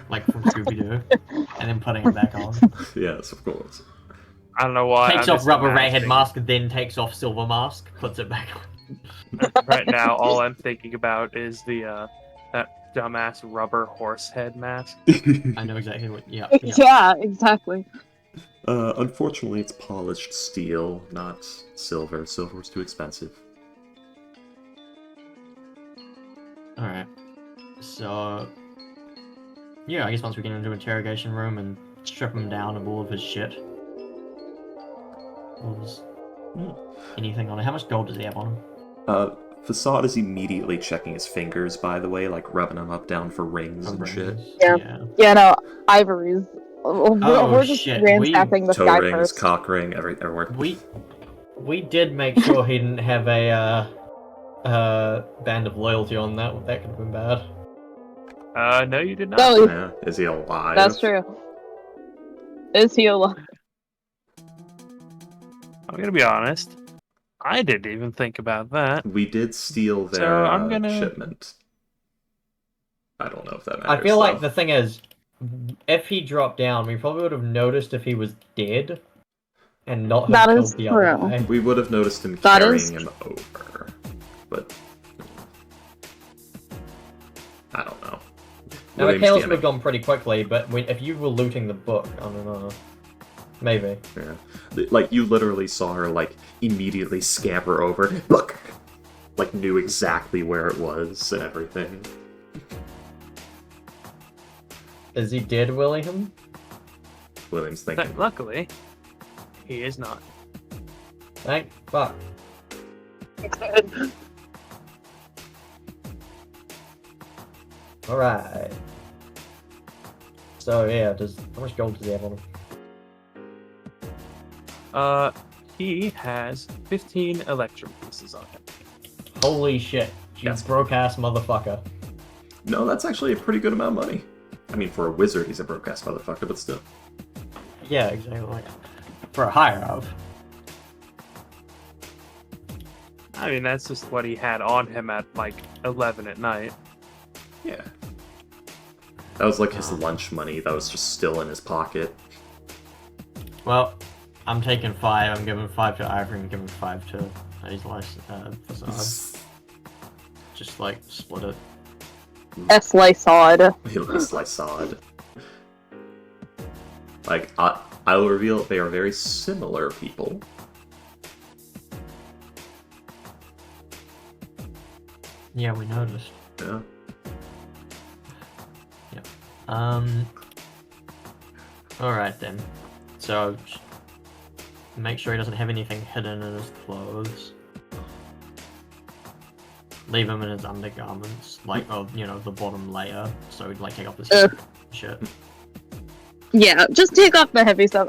Speaker 5: like from Scooby-Doo, and then putting it back on.
Speaker 3: Yes, of course.
Speaker 1: I don't know why.
Speaker 5: Takes
Speaker 1: I'm
Speaker 5: off
Speaker 1: just
Speaker 5: rubber rat head
Speaker 1: imagining-
Speaker 5: mask, then takes off silver mask, puts it back on.
Speaker 1: Right now, all I'm thinking about is the that dumbass rubber horse head mask.
Speaker 5: I know exactly what. Yeah.
Speaker 4: Yeah, exactly.
Speaker 3: Unfortunately, it's polished steel, not silver. Silver's too expensive.
Speaker 5: Alright. So. Yeah, I guess once we get into the interrogation room and strip him down of all of his shit. Anything on it? How much gold does he have on him?
Speaker 3: Facade is immediately checking his fingers, by the way, like rubbing them up down for rings and shit.
Speaker 4: Yeah. Yeah, no, ivories. We're just
Speaker 5: shit,
Speaker 4: ransacking this
Speaker 3: Toe
Speaker 4: guy
Speaker 3: rings,
Speaker 4: first.
Speaker 3: cock ring, everywhere.
Speaker 5: We did make sure he didn't have a band of loyalty on that. That could have been bad.
Speaker 1: No, you did not.
Speaker 4: No,
Speaker 3: Yeah, is he alive?
Speaker 4: that's true. Is he alive?
Speaker 1: I'm gonna be honest. I didn't even think about that.
Speaker 3: We did steal their
Speaker 1: So I'm gonna-
Speaker 3: shipment. I don't know if that matters.
Speaker 5: I feel like
Speaker 3: though.
Speaker 5: the thing is, if he dropped down, we probably would have noticed if he was dead, and not
Speaker 4: That
Speaker 5: have
Speaker 4: is
Speaker 5: killed the other
Speaker 4: true.
Speaker 5: guy.
Speaker 3: We would have noticed him
Speaker 4: That
Speaker 3: carrying
Speaker 4: is-
Speaker 3: him over. But I don't know.
Speaker 5: Now, the
Speaker 3: William's
Speaker 5: chaos
Speaker 3: DMing.
Speaker 5: would have gone pretty quickly, but if you were looting the book, I don't know. Maybe.
Speaker 3: Yeah. Like, you literally saw her, like, immediately scamper over. Look! Like, knew exactly where it was and everything.
Speaker 5: Is he dead, William?
Speaker 3: William's thinking.
Speaker 1: But luckily, he is not.
Speaker 5: Thank fuck. Alright. So, yeah, how much gold does he have on him?
Speaker 1: He has 15 electrum pieces on him.
Speaker 5: Holy shit. You
Speaker 3: Yes.
Speaker 5: broke-ass motherfucker.
Speaker 3: No, that's actually a pretty good amount of money. I mean, for a wizard, he's a broke-ass motherfucker, but still.
Speaker 5: Yeah, exactly. Like, for a higher of.
Speaker 1: I mean, that's just what he had on him at like 11 at night.
Speaker 3: Yeah. That was like his lunch money that was just still in his pocket.
Speaker 5: Well, I'm taking 5. I'm giving 5 to Ivory and giving 5 to his Facade. Just like split it.
Speaker 4: S-Lysod.
Speaker 3: Lysod. Like, I'll reveal they are very similar people.
Speaker 5: Yeah, we noticed.
Speaker 3: Yeah.
Speaker 5: Alright then. So, just make sure he doesn't have anything hidden in his clothes. Leave him in his undergarments, like, the bottom layer, so he'd, like, take off his shit.
Speaker 4: Yeah, just take off the heavy stuff.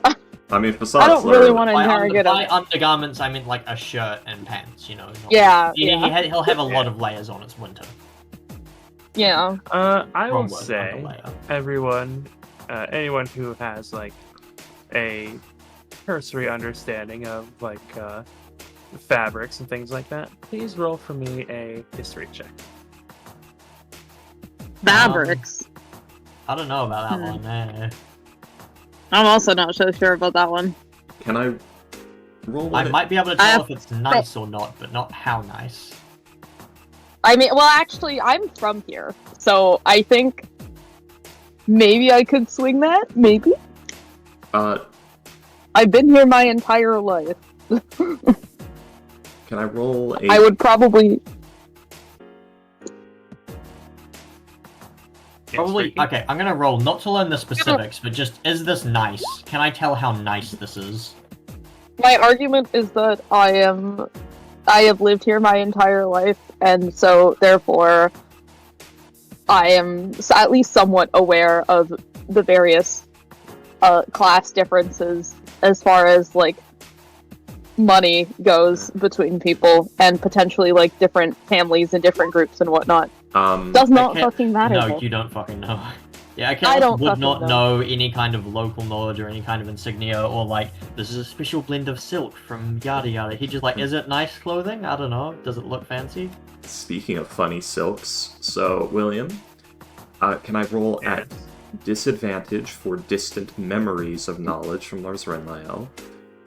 Speaker 3: I mean, Facade's
Speaker 4: I don't really
Speaker 3: literally-
Speaker 4: want to interrogate
Speaker 5: By
Speaker 4: him.
Speaker 5: undergarments, I mean, like, a shirt and pants, not-
Speaker 4: Yeah,
Speaker 5: He'll have a lot of layers on. It's winter.
Speaker 4: Yeah.
Speaker 1: I will
Speaker 5: Wrong word,
Speaker 1: say,
Speaker 5: underlayer.
Speaker 1: everyone, anyone who has like a cursory understanding of like fabrics and things like that, please roll for me a history check.
Speaker 4: Fabrics.
Speaker 5: I don't know about that one.
Speaker 4: I'm also not so sure about that one.
Speaker 3: Can I roll
Speaker 5: I
Speaker 3: it?
Speaker 5: might be able to tell if it's nice or not, but not how nice.
Speaker 4: I mean, well, actually, I'm from here, so I think maybe I could swing that. Maybe. I've been here my entire life.
Speaker 3: Can I roll a...
Speaker 4: I would probably.
Speaker 5: Probably.
Speaker 1: freaky.
Speaker 5: Okay, I'm gonna roll not to learn the specifics, but just is this nice? Can I tell how nice this is?
Speaker 4: My argument is that I have lived here my entire life, and so therefore I am at least somewhat aware of the various class differences as far as like money goes between people, and potentially like different families and different groups and whatnot. Does not fucking matter.
Speaker 5: No, you don't fucking know. Yeah,
Speaker 4: I don't
Speaker 5: would
Speaker 4: fucking
Speaker 5: not
Speaker 4: know.
Speaker 5: know any kind of local knowledge or any kind of insignia or like this is a special blend of silk from yada yada. He just like, is it nice clothing? I don't know. Does it look fancy?
Speaker 3: Speaking of funny silks, so William, can I roll at disadvantage for distant memories of knowledge from Lars Renlael?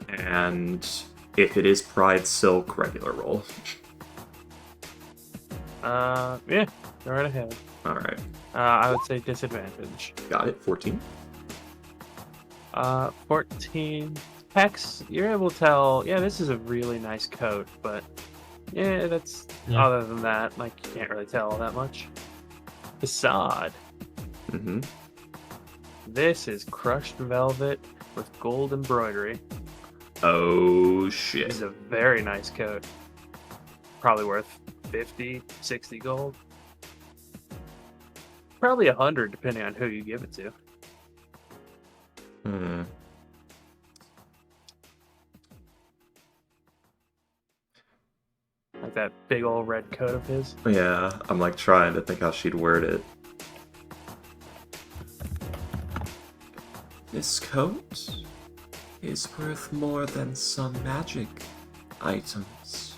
Speaker 3: And if it is Pride Silk, regular roll.
Speaker 1: Yeah, go right ahead.
Speaker 3: Alright,
Speaker 1: I would say disadvantage.
Speaker 3: got it, 14.
Speaker 1: 14. Hex, you're able to tell, yeah, this is a really nice coat, but yeah, that's, other than that, like, you can't really tell all that much. Facade.
Speaker 3: Mm-hmm.
Speaker 1: This is crushed velvet with gold embroidery.
Speaker 3: Oh,
Speaker 1: This
Speaker 3: shit.
Speaker 1: is a very nice coat. Probably worth 50, 60 gold. Probably 100, depending on who you give it to.
Speaker 3: Hmm.
Speaker 1: Like that big old red coat of his.
Speaker 3: Yeah, I'm like trying to think how she'd word it. This coat is worth more than some magic items.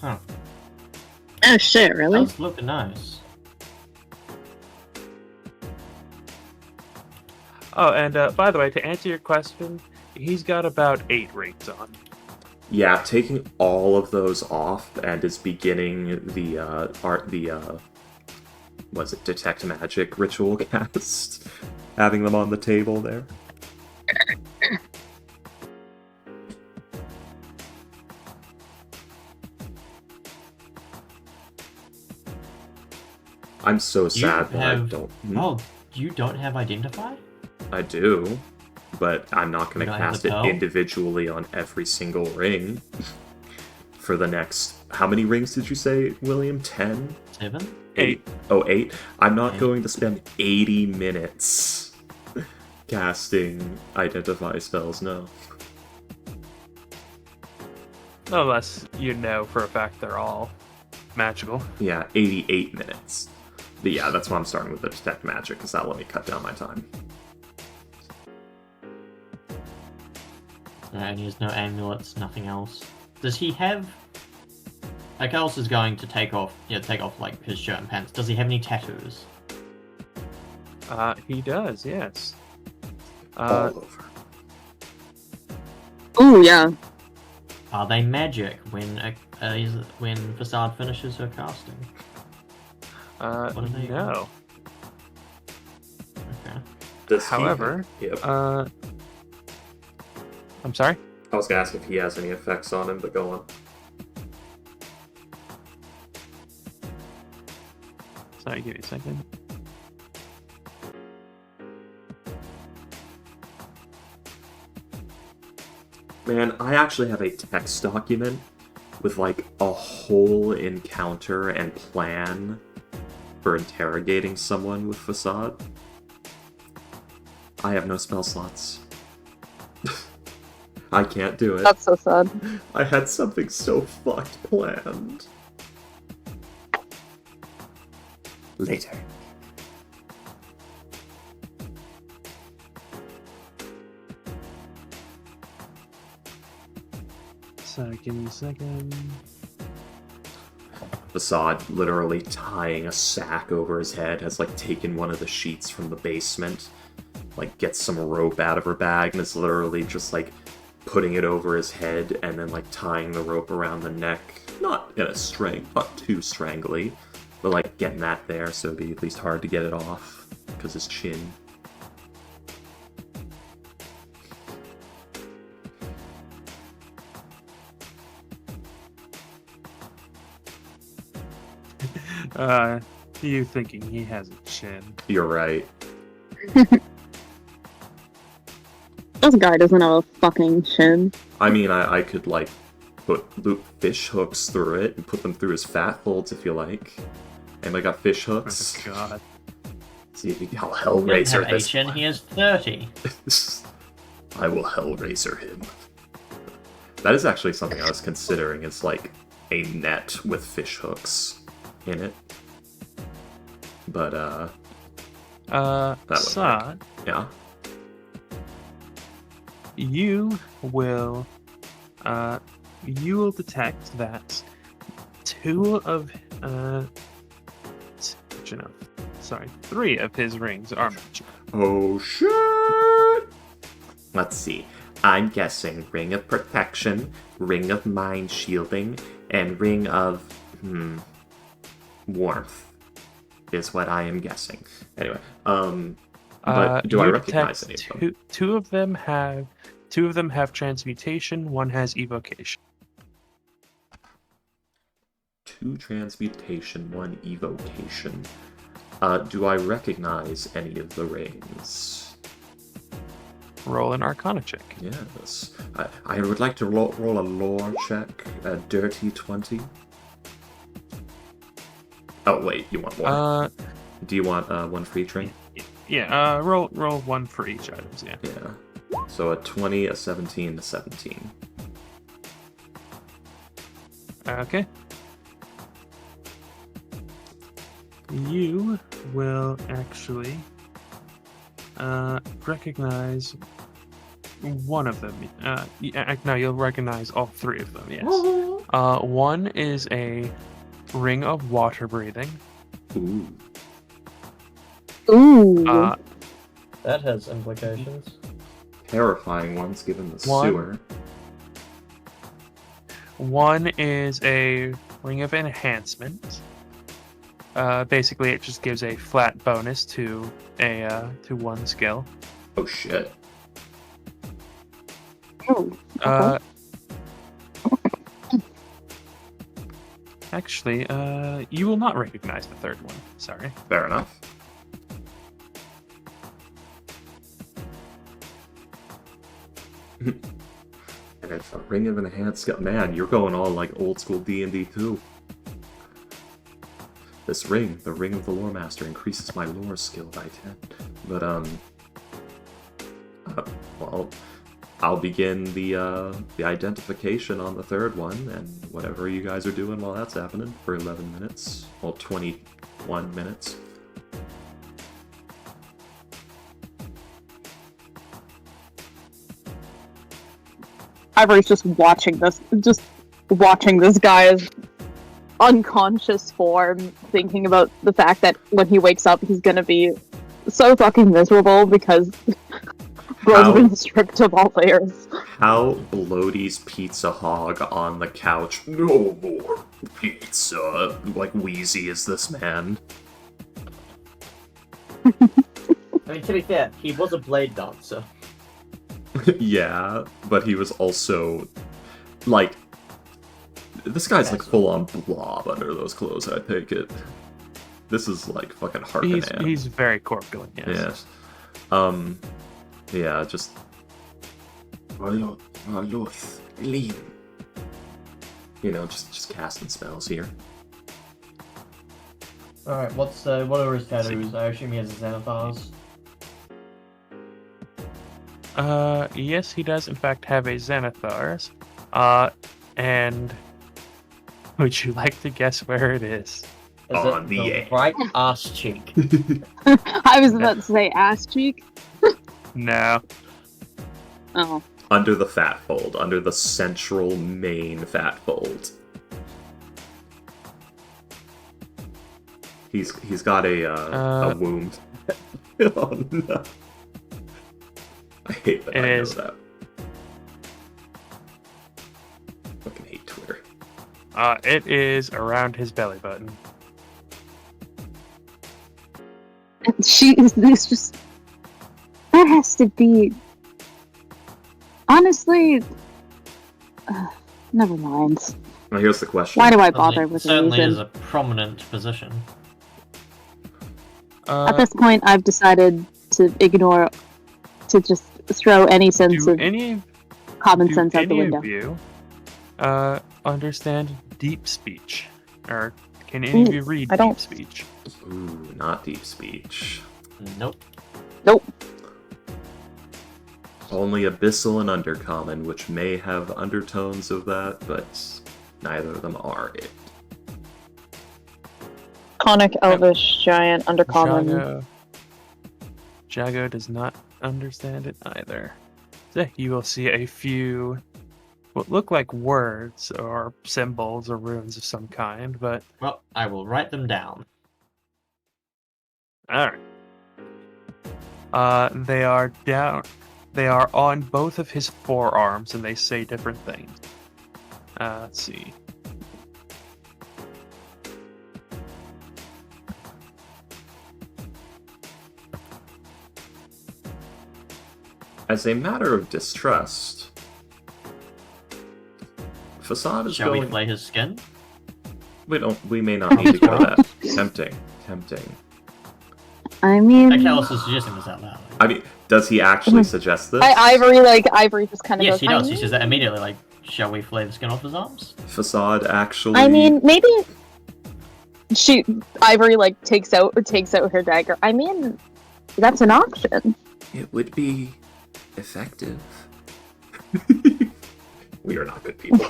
Speaker 5: Huh.
Speaker 4: Oh shit, really?
Speaker 5: Does look nice.
Speaker 1: Oh, and by the way, to answer your question, he's got about 8 rings on.
Speaker 3: Yeah, taking all of those off and is beginning the was it detect magic ritual cast, having them on the table there. I'm so sad that I don't.
Speaker 5: Oh, you don't have identify?
Speaker 3: I do, but I'm not going
Speaker 5: You
Speaker 3: to
Speaker 5: don't have
Speaker 3: cast
Speaker 5: the
Speaker 3: it
Speaker 5: pearl?
Speaker 3: individually on every single ring for the next. How many rings did you say, William? 10?
Speaker 5: 7?
Speaker 1: 8.
Speaker 3: Oh, 8? I'm not
Speaker 5: Eight.
Speaker 3: going to spend 80 minutes casting identify spells, no.
Speaker 1: Unless you know for a fact they're all magical.
Speaker 3: Yeah, 88 minutes. But yeah, that's why I'm starting with the detect magic, because that'll let me cut down my time.
Speaker 5: And he has no amulets, nothing else. Does he have... Like, else is going to take off like his shirt and pants. Does he have any tattoos?
Speaker 1: He does, yes.
Speaker 3: All over.
Speaker 4: Ooh, yeah.
Speaker 5: Are they magic when Facade finishes her casting? What are they?
Speaker 1: No.
Speaker 5: Okay.
Speaker 3: Does he-
Speaker 1: However,
Speaker 3: Yep.
Speaker 1: I'm sorry?
Speaker 3: I was going to ask if he has any effects on him, but go on.
Speaker 1: Sorry, give me a second.
Speaker 3: Man, I actually have a text document with like a whole encounter and plan for interrogating someone with Facade. I have no spell slots. I can't do it.
Speaker 4: That's so sad.
Speaker 3: I had something so fucked planned. Later.
Speaker 1: So give me a second.
Speaker 3: Facade, literally tying a sack over his head, has like taken one of the sheets from the basement, like gets some rope out of her bag, and is literally just like putting it over his head and then like tying the rope around the neck. Not in a not too strangly, but like getting that there so it'd be at least hard to get it off because his chin.
Speaker 1: You thinking he has a chin?
Speaker 3: You're right.
Speaker 4: This guy doesn't have a fucking chin.
Speaker 3: I mean, I could, like, loop fish hooks through it and put them through his fat folds if you like. Anybody got fish
Speaker 1: Oh
Speaker 3: hooks?
Speaker 1: god.
Speaker 3: See if you can
Speaker 5: He doesn't
Speaker 3: Hellraiser
Speaker 5: have a
Speaker 3: this.
Speaker 5: chin, he is 30.
Speaker 3: I will Hellraiser him. That is actually something I was considering. It's like a net with fish hooks in it. But, that would
Speaker 1: Sod,
Speaker 3: yeah.
Speaker 1: you will detect that three of his rings are magic.
Speaker 3: Oh shit! Let's see. I'm guessing Ring of Protection, Ring of Mind Shielding, and Ring of Warmth is what I am guessing. Anyway, but do I
Speaker 1: you
Speaker 3: recognize
Speaker 1: detect
Speaker 3: any of them?
Speaker 1: Two of them have transmutation. One has evocation.
Speaker 3: 2 transmutation, 1 evocation. Do I recognize any of the rings?
Speaker 1: Roll an Arcana check.
Speaker 3: Yes. I would like to roll a lore check, a dirty 20. Oh, wait, you want more? Do you want one for each ring?
Speaker 1: Yeah. Roll one for each items. Yeah.
Speaker 3: Yeah. So a 20, a 17, a 17.
Speaker 1: Okay. You will actually recognize one of them. No, you'll recognize all three of them, yes. One is a ring of water breathing.
Speaker 3: Ooh.
Speaker 4: Ooh.
Speaker 5: That has implications.
Speaker 3: Terrifying ones given the
Speaker 1: One.
Speaker 3: sewer.
Speaker 1: One is a ring of enhancement. Basically, it just gives a flat bonus to one skill.
Speaker 3: Oh shit.
Speaker 4: Oh,
Speaker 1: Actually, you will not recognize the third one. Sorry.
Speaker 3: Fair enough. And it's a ring of enhanced skill. Man, you're going all like old school D&D too. This ring, the ring of the lore master, increases my lore skill by 10. But well, I'll begin the identification on the third one, and whatever you guys are doing while that's happening for 11 minutes, well, 21 minutes.
Speaker 4: Ivory's just watching this guy's unconscious form, thinking about the fact that when he wakes up, he's gonna be so fucking miserable because Bro's been stripped of all layers.
Speaker 3: How Bloaty's pizza hog on the couch? No more pizza. Like Wheezy is this man.
Speaker 5: I mean, to be fair, he was a blade dancer.
Speaker 3: Yeah, but he was also like, this guy's like full on blob under those clothes. I take it. This is like fucking Harkonnen.
Speaker 1: He's very corpulent. Yes.
Speaker 3: Yes. Yeah, just. You know, just casting spells here.
Speaker 5: Alright, what are his tattoos? I assume he has his Xanathars.
Speaker 1: Yes, he does in fact have a Xanathars. And would you like to guess where it is?
Speaker 5: Is
Speaker 3: On
Speaker 5: it
Speaker 3: the
Speaker 5: right ass cheek?
Speaker 4: I was about to say ass cheek.
Speaker 1: No.
Speaker 4: Oh.
Speaker 3: Under the fat fold, under the central main fat fold. He's got a wound. Oh no. I hate that I know that. Fucking hate Twitter.
Speaker 1: It is around his belly button.
Speaker 4: There's just... There has to be... Honestly... never mind.
Speaker 3: Now here's the question.
Speaker 4: Why do I bother with the
Speaker 5: certainly
Speaker 4: reason?
Speaker 5: is a prominent position.
Speaker 4: At this point, I've decided to ignore, to just throw any sense
Speaker 1: do
Speaker 4: of
Speaker 1: any
Speaker 4: common
Speaker 1: do
Speaker 4: sense out the
Speaker 1: any
Speaker 4: window.
Speaker 1: of you understand deep speech, or can any of you read
Speaker 4: I don't.
Speaker 1: deep speech?
Speaker 3: Ooh, not deep speech.
Speaker 5: Nope.
Speaker 4: Nope.
Speaker 3: Only Abyssal and Undercommon, which may have undertones of that, but neither of them are it.
Speaker 4: Conic, Elvish, Giant, Undercommon.
Speaker 1: Jago does not understand it either. So you will see a few what look like words or symbols or runes of some kind, but
Speaker 5: Well, I will write them down.
Speaker 1: alright. They are down. They are on both of his forearms, and they say different things. Let's see.
Speaker 3: As a matter of distrust, Facade is
Speaker 5: Shall
Speaker 3: going...
Speaker 5: we flay his skin?
Speaker 3: We may not need to go that. Tempting.
Speaker 4: I mean,
Speaker 5: Akalis is suggesting this out loud.
Speaker 3: I mean, does he actually suggest this?
Speaker 4: Ivory just kind of
Speaker 5: Yes,
Speaker 4: goes.
Speaker 5: he does. He says that immediately, like, shall we flay the skin off his arms?
Speaker 3: Facade actually...
Speaker 4: I mean, maybe Ivory like takes out her dagger. I mean, that's an option.
Speaker 3: It would be effective. We are not good people.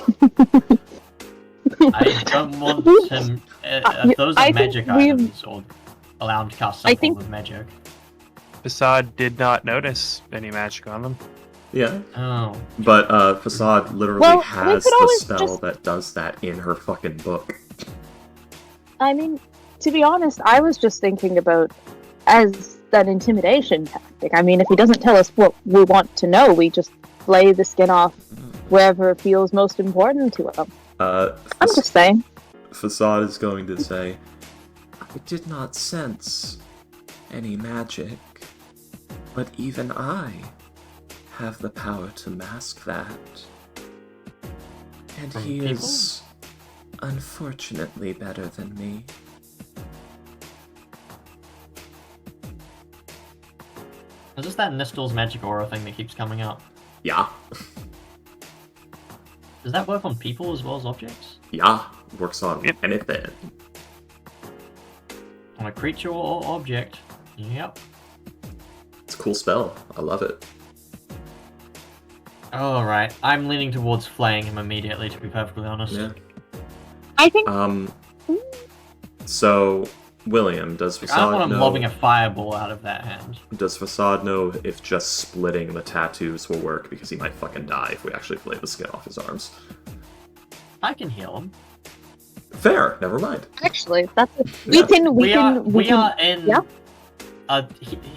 Speaker 5: I don't want him. Those
Speaker 4: I
Speaker 5: are
Speaker 4: think
Speaker 5: magic items, or allow him to cast some form of magic.
Speaker 1: Facade did not notice any magic on them.
Speaker 3: Yeah,
Speaker 5: Oh.
Speaker 3: but Facade literally
Speaker 4: Well, we
Speaker 3: has
Speaker 4: could
Speaker 3: the
Speaker 4: always
Speaker 3: spell
Speaker 4: just-
Speaker 3: that does that in her fucking book.
Speaker 4: I mean, to be honest, I was just thinking about as an intimidation tactic. I mean, if he doesn't tell us what we want to know, we just flay the skin off wherever it feels most important to him. I'm just saying.
Speaker 3: Facade is going to say, I did not sense any magic, but even I have the power to mask that. And
Speaker 5: From
Speaker 3: he
Speaker 5: people?
Speaker 3: is unfortunately better than me.
Speaker 5: Is this that Nistel's magic aura thing that keeps coming up?
Speaker 3: Yeah,
Speaker 5: Does that work on people as well as objects?
Speaker 3: yeah, works on
Speaker 1: Yep.
Speaker 3: anything.
Speaker 5: On a creature or object? Yep.
Speaker 3: It's a cool spell. I love it.
Speaker 5: Alright, I'm leaning towards flaying him immediately, to be perfectly honest.
Speaker 3: Yeah.
Speaker 4: I think
Speaker 3: So, William, does
Speaker 5: I don't
Speaker 3: Facade
Speaker 5: want him
Speaker 3: know?
Speaker 5: lobbing a fireball out of that hand.
Speaker 3: Does Facade know if just splitting the tattoos will work? Because he might fucking die if we actually flay the skin off his arms.
Speaker 5: I can heal him.
Speaker 3: Fair. Never mind.
Speaker 4: actually that's
Speaker 3: Yeah.
Speaker 5: We
Speaker 4: can.
Speaker 5: are in
Speaker 4: yeah.
Speaker 5: a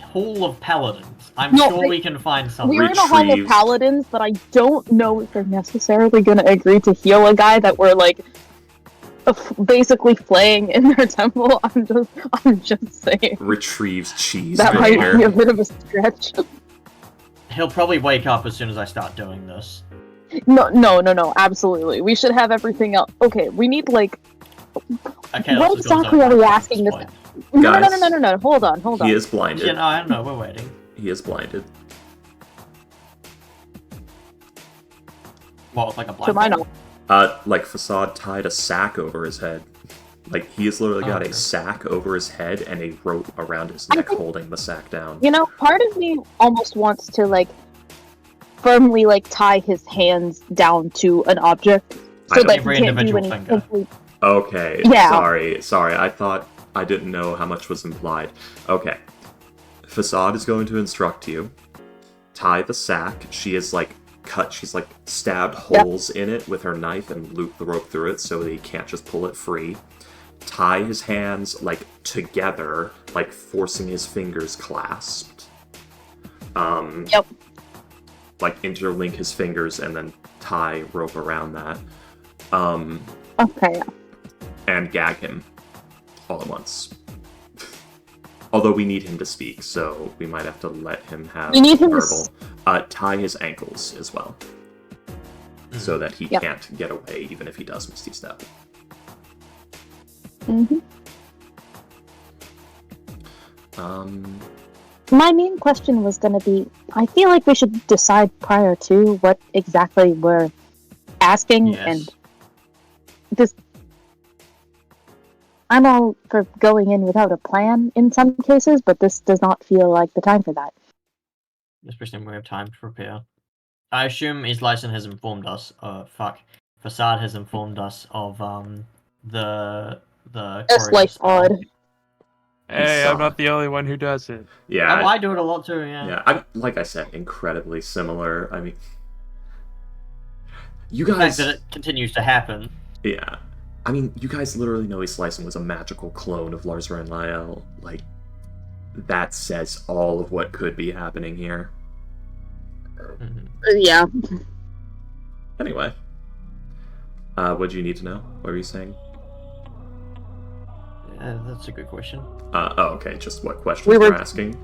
Speaker 5: hall of paladins. I'm
Speaker 4: No,
Speaker 5: sure
Speaker 4: but-
Speaker 5: we can find something.
Speaker 4: We're in a hall of
Speaker 3: Retrieve.
Speaker 4: paladins, but I don't know if they're necessarily going to agree to heal a guy that we're like basically flaying in their temple. I'm just saying
Speaker 3: Retrieves cheese.
Speaker 4: that might
Speaker 3: finger.
Speaker 4: be a bit of a stretch.
Speaker 5: He'll probably wake up as soon as I start doing this.
Speaker 4: No, absolutely. We should have everything else. Okay, we need like.
Speaker 5: Okay,
Speaker 4: What
Speaker 5: let's just go
Speaker 4: exactly
Speaker 5: to
Speaker 4: are we
Speaker 5: the
Speaker 4: asking this?
Speaker 5: point.
Speaker 3: Guys.
Speaker 4: No. Hold on.
Speaker 3: He is blinded.
Speaker 5: Yeah, no, I don't know. We're waiting.
Speaker 3: He is blinded.
Speaker 5: What, like a blind?
Speaker 4: To my knowledge.
Speaker 3: Like Facade tied a sack over his head. Like he's literally got
Speaker 5: Okay.
Speaker 3: a sack over his head and a rope around his
Speaker 4: I
Speaker 3: neck
Speaker 4: think-
Speaker 3: holding the sack down.
Speaker 4: You know, part of me almost wants to like firmly like tie his hands down to an object
Speaker 3: I
Speaker 4: so
Speaker 3: know.
Speaker 4: that he
Speaker 5: Every
Speaker 4: can't do
Speaker 5: individual
Speaker 4: anything.
Speaker 5: finger.
Speaker 3: Okay.
Speaker 4: Yeah.
Speaker 3: Sorry. I thought I didn't know how much was implied. Okay. Facade is going to instruct you. Tie the sack. She is like she's like stabbed holes in it with her knife and loop the rope through it so that he can't just pull it free. Tie his hands like together, like forcing his fingers clasped.
Speaker 4: Yep.
Speaker 3: Like interlink his fingers and then tie rope around that.
Speaker 4: Okay. Yeah.
Speaker 3: And gag him all at once. Although we need him to speak, so we might have to let him have
Speaker 4: We need him to
Speaker 3: verbal. Tie his ankles as well, so that he
Speaker 4: Yep.
Speaker 3: can't get away even if he does Misty Step.
Speaker 4: Mm-hmm. My main question was going to be, I feel like we should decide prior to what exactly we're asking,
Speaker 5: Yes.
Speaker 4: and this. I'm all for going in without a plan in some cases, but this does not feel like the time for that.
Speaker 5: Especially when we have time to prepare. I assume Islyson has informed us. Facade has informed us of the
Speaker 4: It's
Speaker 5: courier
Speaker 4: like
Speaker 5: spell.
Speaker 4: odd.
Speaker 1: Hey,
Speaker 3: saw
Speaker 1: I'm not
Speaker 3: it.
Speaker 1: the only one who does it.
Speaker 3: Yeah,
Speaker 5: Oh, I do it a lot too. Yeah.
Speaker 3: yeah. I'm like I said, incredibly similar. I mean, you
Speaker 5: The fact
Speaker 3: guys.
Speaker 5: that it continues to happen.
Speaker 3: Yeah. I mean, you guys literally know Islyson was a magical clone of Lars Renlael. Like, that says all of what could be happening here.
Speaker 5: Mhm.
Speaker 4: Yeah.
Speaker 3: Anyway. What do you need to know? What were you saying?
Speaker 5: Yeah, that's a good question.
Speaker 3: Okay, just what questions
Speaker 4: We
Speaker 3: we
Speaker 4: were-
Speaker 3: are asking?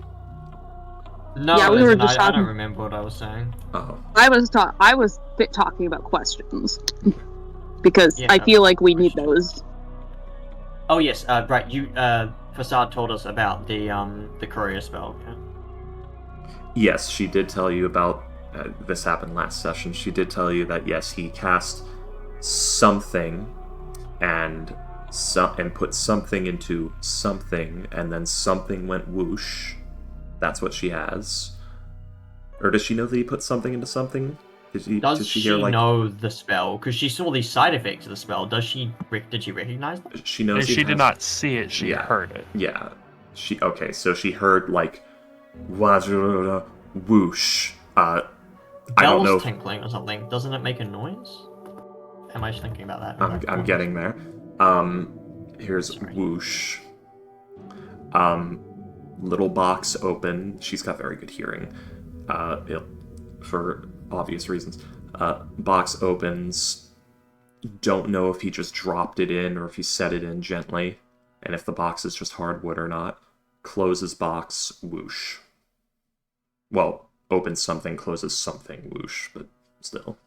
Speaker 5: No,
Speaker 4: Yeah, we
Speaker 5: as
Speaker 4: were
Speaker 5: in,
Speaker 4: just
Speaker 5: I don't
Speaker 4: talking-
Speaker 5: remember what I was saying.
Speaker 3: Oh.
Speaker 4: I was talking about questions because
Speaker 5: Yeah,
Speaker 4: I feel like we need
Speaker 5: question.
Speaker 4: those.
Speaker 5: Oh yes, right. You Facade told us about the courier spell. Yeah.
Speaker 3: Yes, she did tell you about this happened last session. She did tell you that yes, he cast something and put something into something, and then something went whoosh. That's what she has. Or does she know that he put something into something?
Speaker 5: Does
Speaker 3: did
Speaker 5: she
Speaker 3: hear, like,
Speaker 5: know the spell? Because she saw the side effects of the spell. Did she recognize them?
Speaker 3: she knows he
Speaker 1: She did
Speaker 3: has-
Speaker 1: not see it, she
Speaker 3: Yeah.
Speaker 1: heard it.
Speaker 3: Yeah. So she heard like whoosh. I don't
Speaker 5: Bells
Speaker 3: know.
Speaker 5: tinkling or something. Doesn't it make a noise? Am I just thinking about that?
Speaker 3: I'm getting there. Here's
Speaker 5: Sorry.
Speaker 3: whoosh. Little box open. She's got very good hearing. For obvious reasons. Box opens. Don't know if he just dropped it in or if he set it in gently, and if the box is just hardwood or not. Closes box, whoosh. Well, opens something, closes something, whoosh, but still.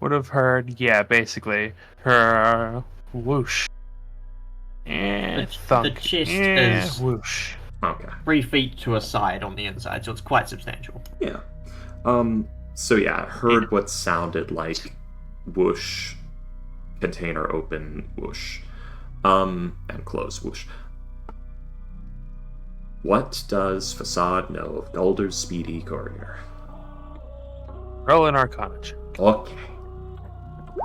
Speaker 1: Would have heard, yeah, basically, her whoosh.
Speaker 5: The
Speaker 1: Thunk.
Speaker 5: chest is-
Speaker 1: Whoosh.
Speaker 3: Okay.
Speaker 5: 3 feet to a side on the inside, so it's quite substantial.
Speaker 3: Yeah. So yeah, heard what sounded like whoosh, container open, whoosh. And close, whoosh. What does Facade know of Dulder's speedy courier?
Speaker 1: Roll an Arcana check.
Speaker 3: Okay.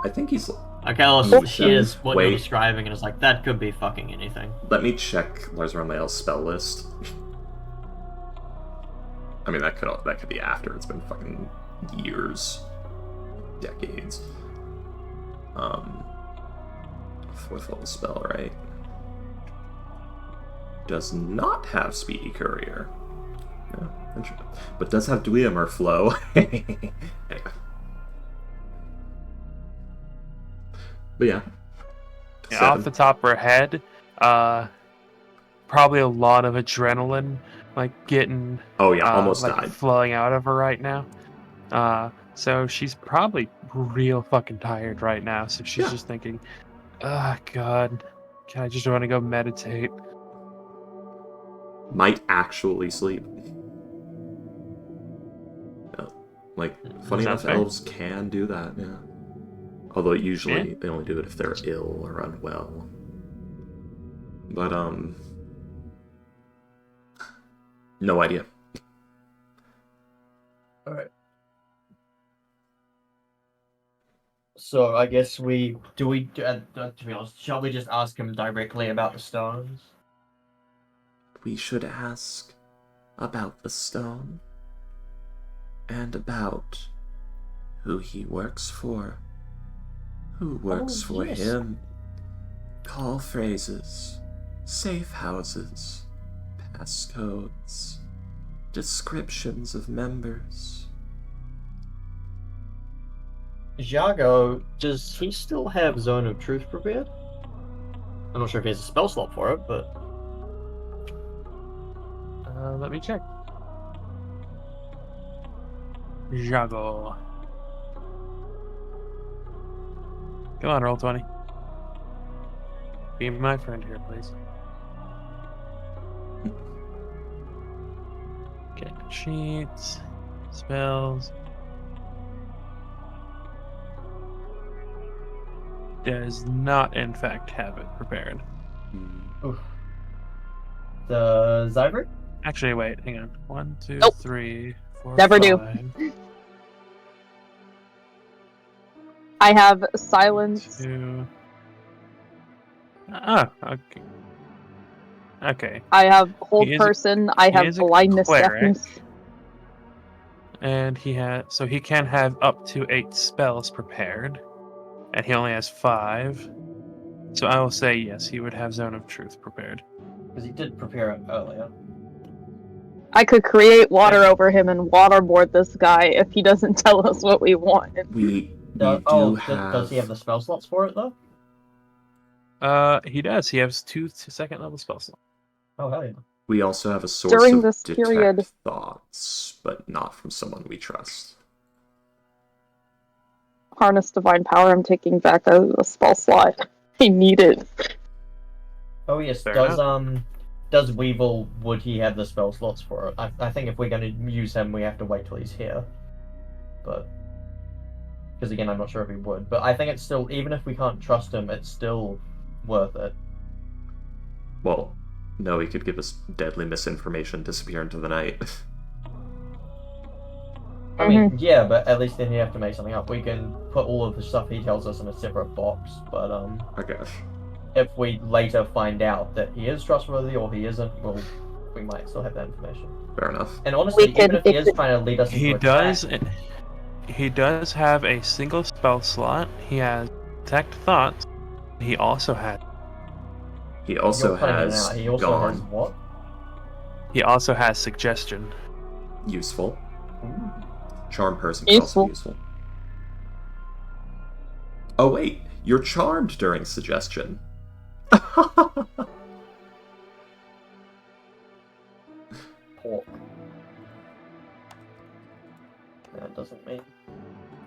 Speaker 3: I think he's...
Speaker 5: Okay, let's
Speaker 3: Okay.
Speaker 5: here's what
Speaker 3: Wait.
Speaker 5: you're describing, and it's like, that could be fucking anything.
Speaker 3: Let me check Lars Renlael's spell list. I mean, that could be after. It's been fucking years. Decades. Fourth level spell, right? Does not have Speedy Courier. No, interesting. But does have Dweem or Flow. Anyway. But yeah.
Speaker 1: Yeah,
Speaker 3: 7.
Speaker 1: off the top of her head, probably a lot of adrenaline, like getting
Speaker 3: Oh yeah, almost
Speaker 1: like
Speaker 3: died.
Speaker 1: flowing out of her right now. So she's probably real fucking tired right now. So she's
Speaker 3: Yeah.
Speaker 1: just thinking, "Ah, God, I just want to go meditate."
Speaker 3: Might actually sleep. Yeah. Like, funny
Speaker 1: Sounds
Speaker 3: enough,
Speaker 1: fair.
Speaker 3: elves can do that, yeah. Although usually they only do it if they're ill or unwell. But, no idea.
Speaker 5: Alright. So I guess to be honest, shall we just ask him directly about the stones?
Speaker 3: We should ask about the stone and about who he works for. Who works for
Speaker 5: yes.
Speaker 3: him? Call phrases, safe houses, passcodes, descriptions of members.
Speaker 5: Jago, does he still have Zone of Truth prepared? I'm not sure if he has a spell slot for it, but
Speaker 1: Let me check. Jago. Come on, roll 20. Be my friend here, please. Sheets, spells. Does not, in fact, have it prepared.
Speaker 5: Oof. The Zyber?
Speaker 1: Actually, wait, hang on. 1, 2,
Speaker 4: Nope.
Speaker 1: 3, 4,
Speaker 4: Never do.
Speaker 1: 5.
Speaker 4: I have silence.
Speaker 1: 2. Ah, okay. Okay.
Speaker 4: I have hold
Speaker 1: He is a-
Speaker 4: person. I
Speaker 1: he
Speaker 4: have
Speaker 1: is a
Speaker 4: blindness,
Speaker 1: cleric.
Speaker 4: deafness.
Speaker 1: And he can have up to 8 spells prepared. And he only has 5. So I will say yes, he would have Zone of Truth prepared.
Speaker 5: Because he did prepare it earlier.
Speaker 4: I could create water over him and waterboard this guy if he doesn't tell us what we want.
Speaker 3: We
Speaker 5: Does,
Speaker 3: do
Speaker 5: does he have the spell slots for it though?
Speaker 1: He does. He has 2 second level spell slots.
Speaker 5: Oh hell yeah.
Speaker 3: We also have a source
Speaker 4: During
Speaker 3: of
Speaker 4: this
Speaker 3: detect
Speaker 4: period-
Speaker 3: thoughts, but not from someone we trust.
Speaker 4: Harness divine power. I'm taking back a spell slot. I need it.
Speaker 5: Oh yes,
Speaker 1: Fair
Speaker 5: does Weevil, would he have the spell slots for it? I think if we're going to use him, we have to wait till he's here. But, because again, I'm not sure if he would. But I think it's still, even if we can't trust him, it's still worth it.
Speaker 3: Well, no, he could give us deadly misinformation, disappear into the night.
Speaker 5: I mean, yeah, but at least then he'd have to make something up. We can put all of the stuff he tells us in a separate box, but
Speaker 3: I guess.
Speaker 5: if we later find out that he is trustworthy or he isn't, well, we might still have that information.
Speaker 3: Fair enough.
Speaker 5: And honestly,
Speaker 4: We can
Speaker 5: even if he
Speaker 4: fix
Speaker 5: is
Speaker 4: it.
Speaker 5: trying to lead us into
Speaker 1: He
Speaker 5: a
Speaker 1: does.
Speaker 5: trap,
Speaker 1: He does have a single spell slot. He has detect thoughts. He also has.
Speaker 3: He also
Speaker 5: you're cutting in and
Speaker 3: has
Speaker 5: out. He also has
Speaker 3: gone.
Speaker 5: what?
Speaker 1: He also has suggestion.
Speaker 3: Useful.
Speaker 5: Ooh.
Speaker 3: Charm person can also be useful. Oh wait, you're charmed during suggestion.
Speaker 5: Pork. That doesn't mean.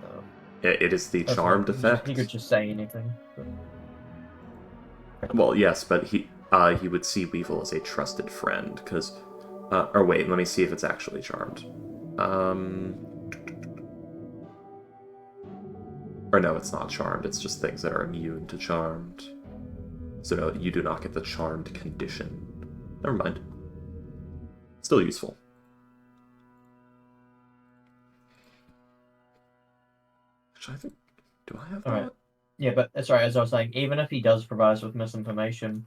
Speaker 5: No.
Speaker 3: It is the
Speaker 5: That's
Speaker 3: charmed
Speaker 5: fine.
Speaker 3: effect.
Speaker 5: He could just say anything. But...
Speaker 3: Well, yes, but he would see Weevil as a trusted friend, because... or wait, let me see if it's actually charmed. Or no, it's not charmed, it's just things that are immune to charmed. So no, you do not get the charmed condition. Never mind. Still useful. Actually, I think... Do I have that?
Speaker 5: Alright. Yeah, but sorry, as I was saying, even if he does provide us with misinformation,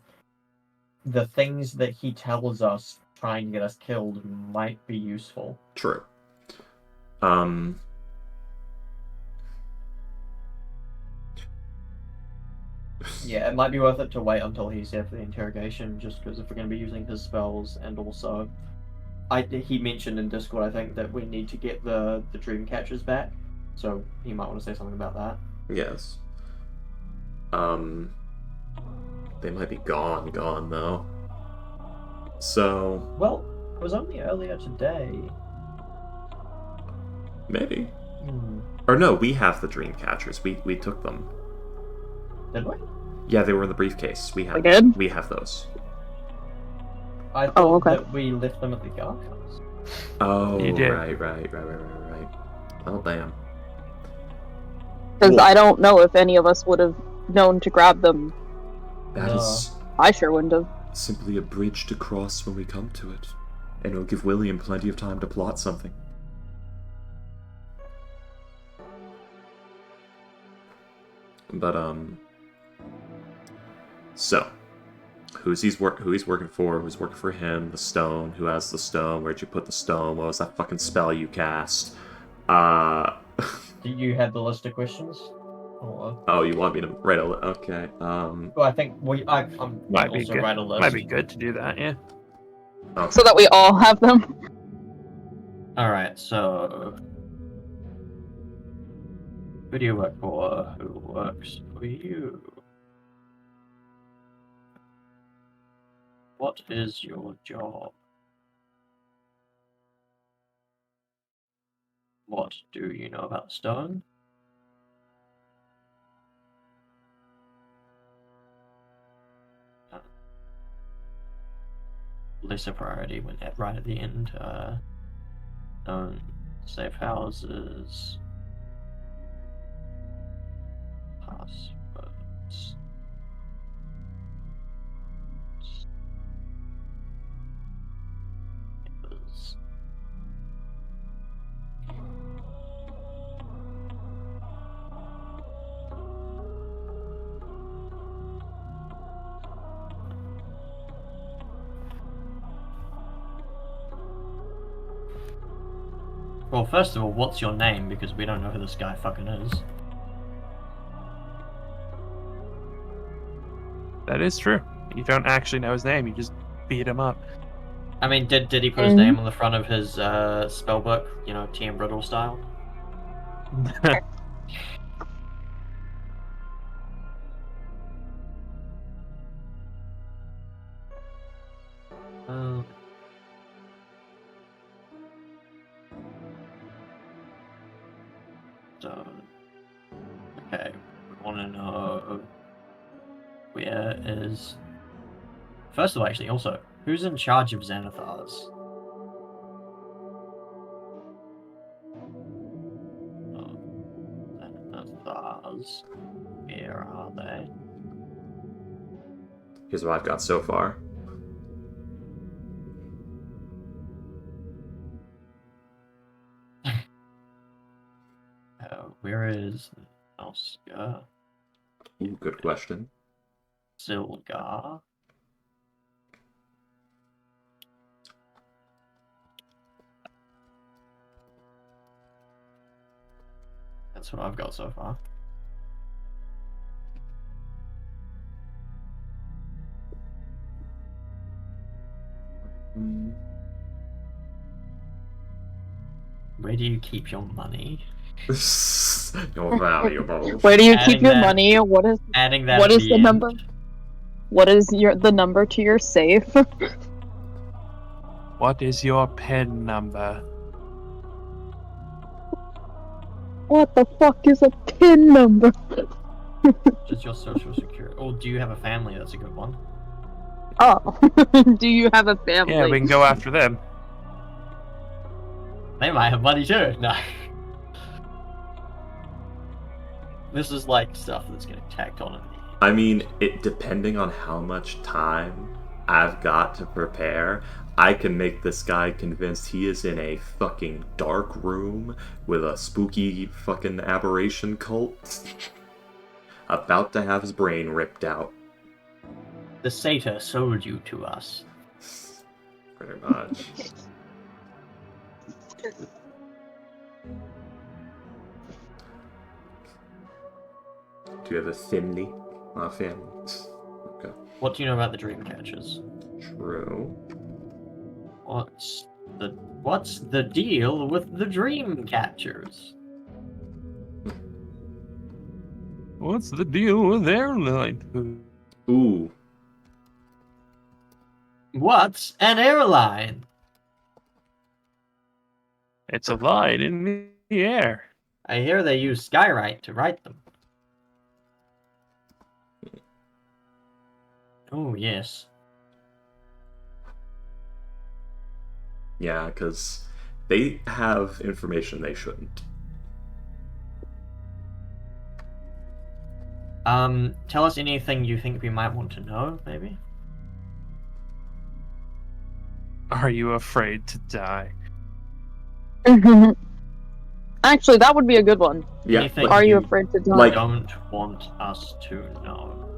Speaker 5: the things that he tells us trying to get us killed might be useful.
Speaker 3: True.
Speaker 5: Yeah, it might be worth it to wait until he's here for the interrogation, just because if we're going to be using his spells, and also, he mentioned in Discord, I think, that we need to get the dream catchers back, so he might want to say something about that.
Speaker 3: Yes. They might be gone though. So...
Speaker 5: Well, it was only earlier today.
Speaker 3: Maybe. Or no, we have the dream catchers. We took them.
Speaker 5: Did we?
Speaker 3: Yeah, they were in the briefcase. We have.
Speaker 4: We did?
Speaker 3: We have those.
Speaker 5: I thought
Speaker 4: okay.
Speaker 5: that we left them at the guardhouse.
Speaker 3: Oh,
Speaker 1: You did.
Speaker 3: right. Oh, damn.
Speaker 4: Because
Speaker 3: Well-
Speaker 4: I don't know if any of us would have known to grab them.
Speaker 3: That is
Speaker 4: I sure wouldn't have.
Speaker 3: simply a bridge to cross when we come to it. And it'll give William plenty of time to plot something. But, so, who he's working for, who's working for him, the stone, who has the stone, where'd you put the stone, what was that fucking spell you cast?
Speaker 5: Do you have the list of questions? Or...
Speaker 3: Oh, you want me to write a okay,
Speaker 5: Well, I think I'm
Speaker 1: Might be
Speaker 5: also
Speaker 1: good.
Speaker 5: write a list.
Speaker 1: Might be good to do that. Yeah.
Speaker 3: okay.
Speaker 4: So that we all have them.
Speaker 5: Alright, so... Who do you work for? Who works for you? What is your job? What do you know about stone? Lesser priority when right at the end. Safe houses. Passwords. Papers. Well, first of all, what's your name? Because we don't know who this guy fucking is.
Speaker 1: That is true. You don't actually know his name. You just beat him up.
Speaker 5: I mean, did he put his name on the front of his spell book? You know, TM Brittle style. So, okay, we want to know where is. First of all, actually, also, who's in charge of Xanathars? Xanathars, where are they?
Speaker 3: Here's what I've got so far.
Speaker 5: Where is Oscar?
Speaker 3: Ooh, good question.
Speaker 5: Zilgar? That's what I've got so far. Where do you keep your money?
Speaker 3: Your valuable.
Speaker 4: Where do you keep
Speaker 5: Adding
Speaker 4: your
Speaker 5: that-
Speaker 4: money? What is
Speaker 5: Adding that
Speaker 4: what
Speaker 5: at
Speaker 4: is the
Speaker 5: end.
Speaker 4: number? What is the number to your safe?
Speaker 1: What is your PIN number?
Speaker 4: What the fuck is a PIN number?
Speaker 5: Just your social security. Oh, do you have a family? That's a good one.
Speaker 4: Oh, do you have a family?
Speaker 1: Yeah, we can go after them.
Speaker 5: They might have money too. No. This is like stuff that's getting tacked on at the end.
Speaker 3: I mean, depending on how much time I've got to prepare, I can make this guy convinced he is in a fucking dark room with a spooky fucking aberration cult about to have his brain ripped out.
Speaker 5: The satyr sold you to us.
Speaker 3: Pretty much. Do you have a family? Family. Okay.
Speaker 5: What do you know about the dream catchers?
Speaker 3: True.
Speaker 5: What's the deal with the dream catchers?
Speaker 1: What's the deal with airline?
Speaker 3: Ooh.
Speaker 5: What's an airline?
Speaker 1: It's a line in the air.
Speaker 5: I hear they use Skywrite to write them. Oh, yes.
Speaker 3: Yeah, because they have information they shouldn't.
Speaker 5: Tell us anything you think we might want to know, maybe?
Speaker 1: Are you afraid to die?
Speaker 4: Actually, that would be a good one.
Speaker 3: Yeah,
Speaker 5: Anything
Speaker 4: Are you
Speaker 5: you
Speaker 4: afraid to die?
Speaker 3: like-
Speaker 5: don't want us to know.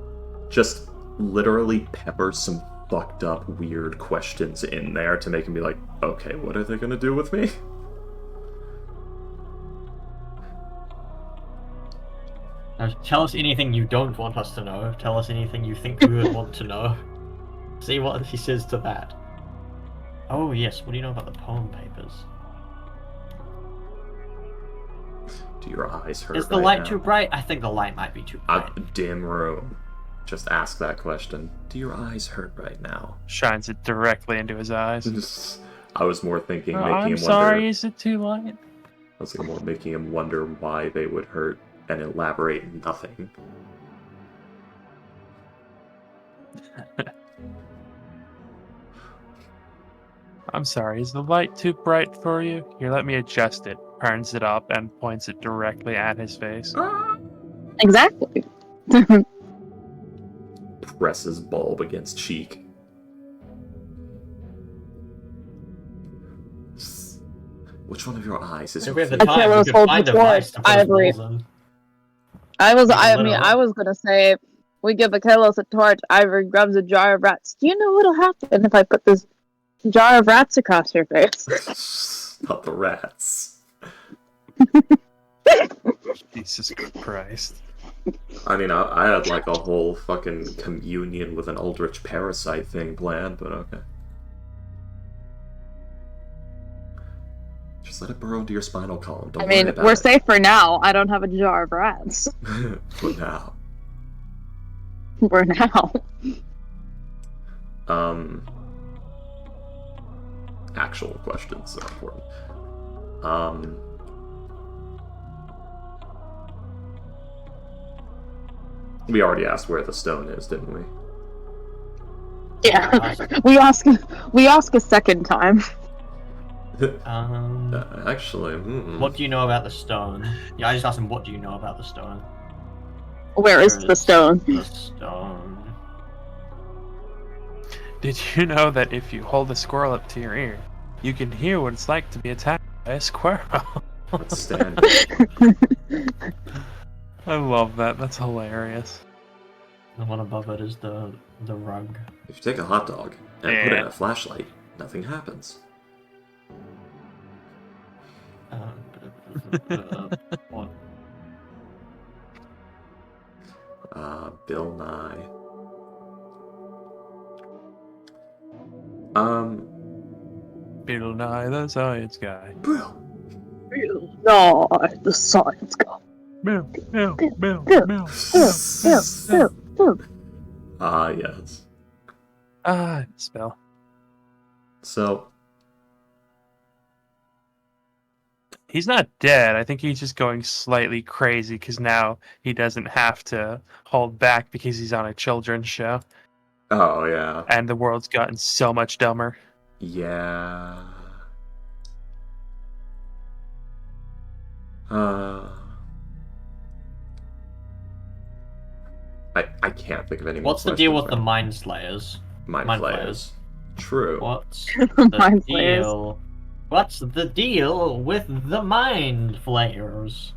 Speaker 3: Just literally pepper some fucked up weird questions in there to make him be like, okay, what are they gonna do with me?
Speaker 5: Now, tell us anything you don't want us to know. Tell us anything you think we would want to know. See what he says to that. Oh yes, what do you know about the poem papers?
Speaker 3: Do your eyes hurt?
Speaker 5: Is the
Speaker 3: right
Speaker 5: light
Speaker 3: now?
Speaker 5: too bright? I think the light might be too bright.
Speaker 3: A dim room. Just ask that question. Do your eyes hurt right now?
Speaker 1: Shines it directly into his eyes.
Speaker 3: I was more thinking
Speaker 1: Oh,
Speaker 3: making
Speaker 1: I'm
Speaker 3: him
Speaker 1: sorry,
Speaker 3: wonder.
Speaker 1: is it too light?
Speaker 3: I was thinking more making him wonder why they would hurt and elaborate nothing.
Speaker 1: I'm sorry, is the light too bright for you? Here, let me adjust it. Turns it up and points it directly at his face.
Speaker 4: Exactly.
Speaker 3: Presses bulb against cheek. Which one of your eyes is
Speaker 5: If
Speaker 3: your
Speaker 5: we have the
Speaker 3: favorite?
Speaker 5: time, we
Speaker 4: Achilles
Speaker 5: could
Speaker 4: holds
Speaker 5: find
Speaker 4: the
Speaker 5: a device
Speaker 4: torch.
Speaker 5: to put his
Speaker 4: Ivory.
Speaker 5: balls in.
Speaker 4: I
Speaker 5: Literally.
Speaker 4: was gonna say, we give Achilles a torch, Ivory grabs a jar of rats. Do you know what'll happen if I put this jar of rats across your face?
Speaker 3: Not the rats.
Speaker 1: Jesus Christ.
Speaker 3: I mean, I had like a whole fucking communion with an eldritch parasite thing planned, but okay. Just let it burrow into your spinal column. Don't
Speaker 4: I
Speaker 3: worry
Speaker 4: mean,
Speaker 3: about
Speaker 4: we're
Speaker 3: it.
Speaker 4: safe for now. I don't have a jar of rats.
Speaker 3: For now.
Speaker 4: For now.
Speaker 3: Actual questions are important. We already asked where the stone is, didn't we?
Speaker 4: Yeah. we ask a second time.
Speaker 3: Actually,
Speaker 5: What do you know about the stone? Yeah, I just asked him, what do you know about the stone?
Speaker 4: Where is the stone?
Speaker 5: The stone.
Speaker 1: Did you know that if you hold a squirrel up to your ear, you can hear what it's like to be attacked by a squirrel?
Speaker 3: That's standard.
Speaker 1: I love that. That's hilarious.
Speaker 5: The one above it is the rug.
Speaker 3: If you take a hot dog and put it in
Speaker 1: Yeah.
Speaker 3: a flashlight, nothing happens.
Speaker 5: What?
Speaker 3: Bill Nye.
Speaker 1: Bill Nye the Science Guy.
Speaker 3: Bill.
Speaker 4: No, the science guy.
Speaker 1: Bill, Bill, Bill,
Speaker 4: Bill.
Speaker 1: Bill.
Speaker 4: Bill.
Speaker 3: Ah, yes.
Speaker 1: Spell.
Speaker 3: So,
Speaker 1: He's not dead. I think he's just going slightly crazy because now he doesn't have to hold back because he's on a children's show.
Speaker 3: oh yeah.
Speaker 1: And the world's gotten so much dumber.
Speaker 3: Yeah. I can't think of any more
Speaker 5: What's the deal
Speaker 3: questions
Speaker 5: with the
Speaker 3: right
Speaker 5: Mind Slayers?
Speaker 3: now. Mind
Speaker 5: Mind
Speaker 3: Flayers. True.
Speaker 5: What's
Speaker 4: Mind
Speaker 5: the
Speaker 4: Flayers.
Speaker 5: deal? What's the deal with the Mind Flayers?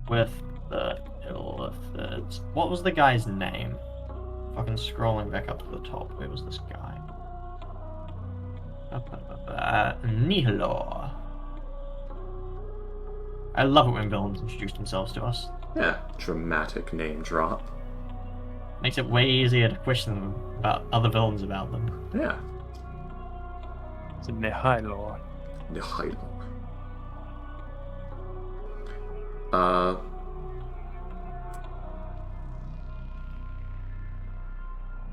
Speaker 5: With the Illithid. What was the guy's name? Fucking scrolling back up to the top. Where was this guy? Nihilor. I love it when villains introduce themselves to us.
Speaker 3: Yeah. Dramatic name drop.
Speaker 5: Makes it way easier to question them about other villains about them.
Speaker 3: Yeah.
Speaker 1: It's a Nihilor.
Speaker 3: Nihilor.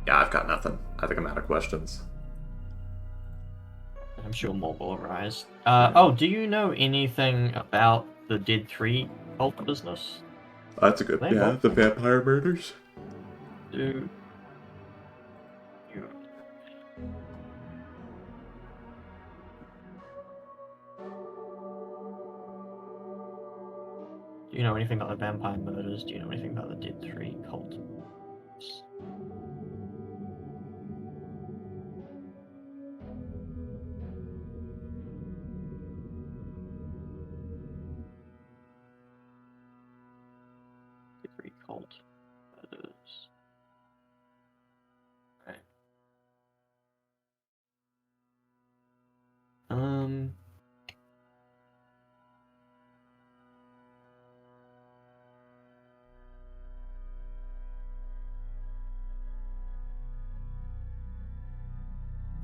Speaker 3: Yeah, I've got nothing. I think I'm out of questions.
Speaker 5: I'm sure more will arise. Oh, do you know anything about the Dead 3 cult business?
Speaker 3: That's a good.
Speaker 5: Maybe.
Speaker 3: Yeah, the vampire murders.
Speaker 5: Do you know anything about the vampire murders? Do you know anything about the Dead 3 cult? Dead 3 cult murders. Right.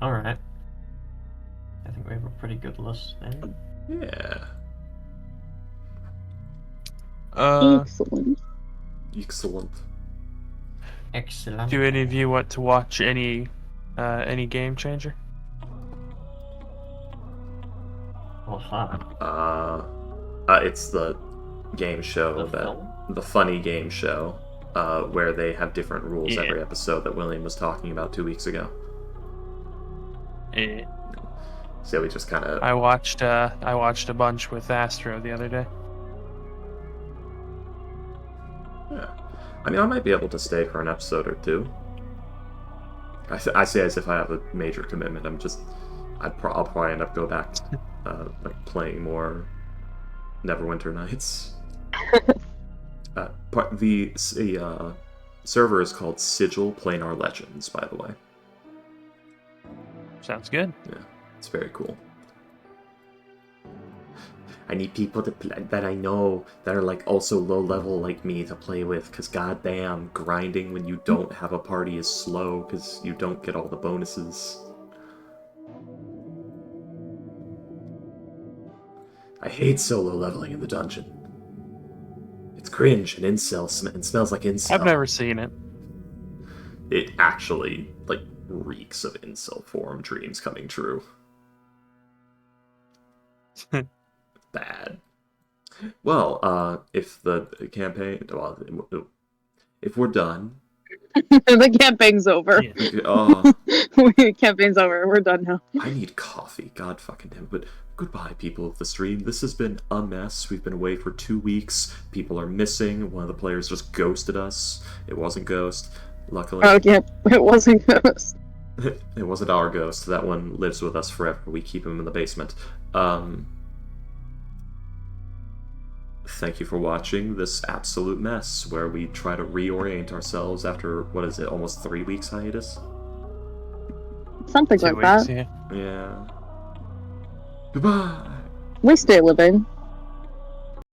Speaker 5: Alright. I think we have a pretty good list then.
Speaker 3: Yeah.
Speaker 4: Excellent.
Speaker 3: Excellent.
Speaker 5: Excellent.
Speaker 1: Do any of you want to watch any Game Changer?
Speaker 5: What's that?
Speaker 3: It's the game show
Speaker 5: The film?
Speaker 3: the funny game show, where they have different rules
Speaker 1: Yeah.
Speaker 3: every episode that William was talking about 2 weeks ago.
Speaker 1: Eh.
Speaker 3: So we just kind of.
Speaker 1: I watched a bunch with Astro the other day.
Speaker 3: Yeah. I mean, I might be able to stay for an episode or two. I say as if I have a major commitment. I'll probably end up go back, like playing more Neverwinter Nights. The server is called Sigil Planar Legends, by the way.
Speaker 1: Sounds good.
Speaker 3: Yeah, it's very cool. I need people that I know that are like also low level like me to play with, because goddamn, grinding when you don't have a party is slow because you don't get all the bonuses. I hate solo leveling in the dungeon. It's cringe and incel and smells like incel.
Speaker 1: I've never seen it.
Speaker 3: It actually like reeks of incel forum dreams coming true. Bad. Well, if the campaign, well, if we're done,
Speaker 4: The campaign's over.
Speaker 1: Yeah.
Speaker 4: The campaign's over. We're done now.
Speaker 3: I need coffee. God fucking damn. But goodbye, people of the stream. This has been a mess. We've been away for 2 weeks. People are missing. One of the players just ghosted us. It wasn't Ghost, luckily.
Speaker 4: Oh, yeah, it wasn't Ghost.
Speaker 3: It wasn't our Ghost. That one lives with us forever. We keep him in the basement. Thank you for watching this absolute mess where we try to reorient ourselves after, what is it, almost 3 weeks hiatus?
Speaker 4: Something
Speaker 1: 2
Speaker 4: like
Speaker 1: weeks,
Speaker 4: that.
Speaker 1: yeah.
Speaker 3: Yeah. Goodbye!
Speaker 4: We stay living.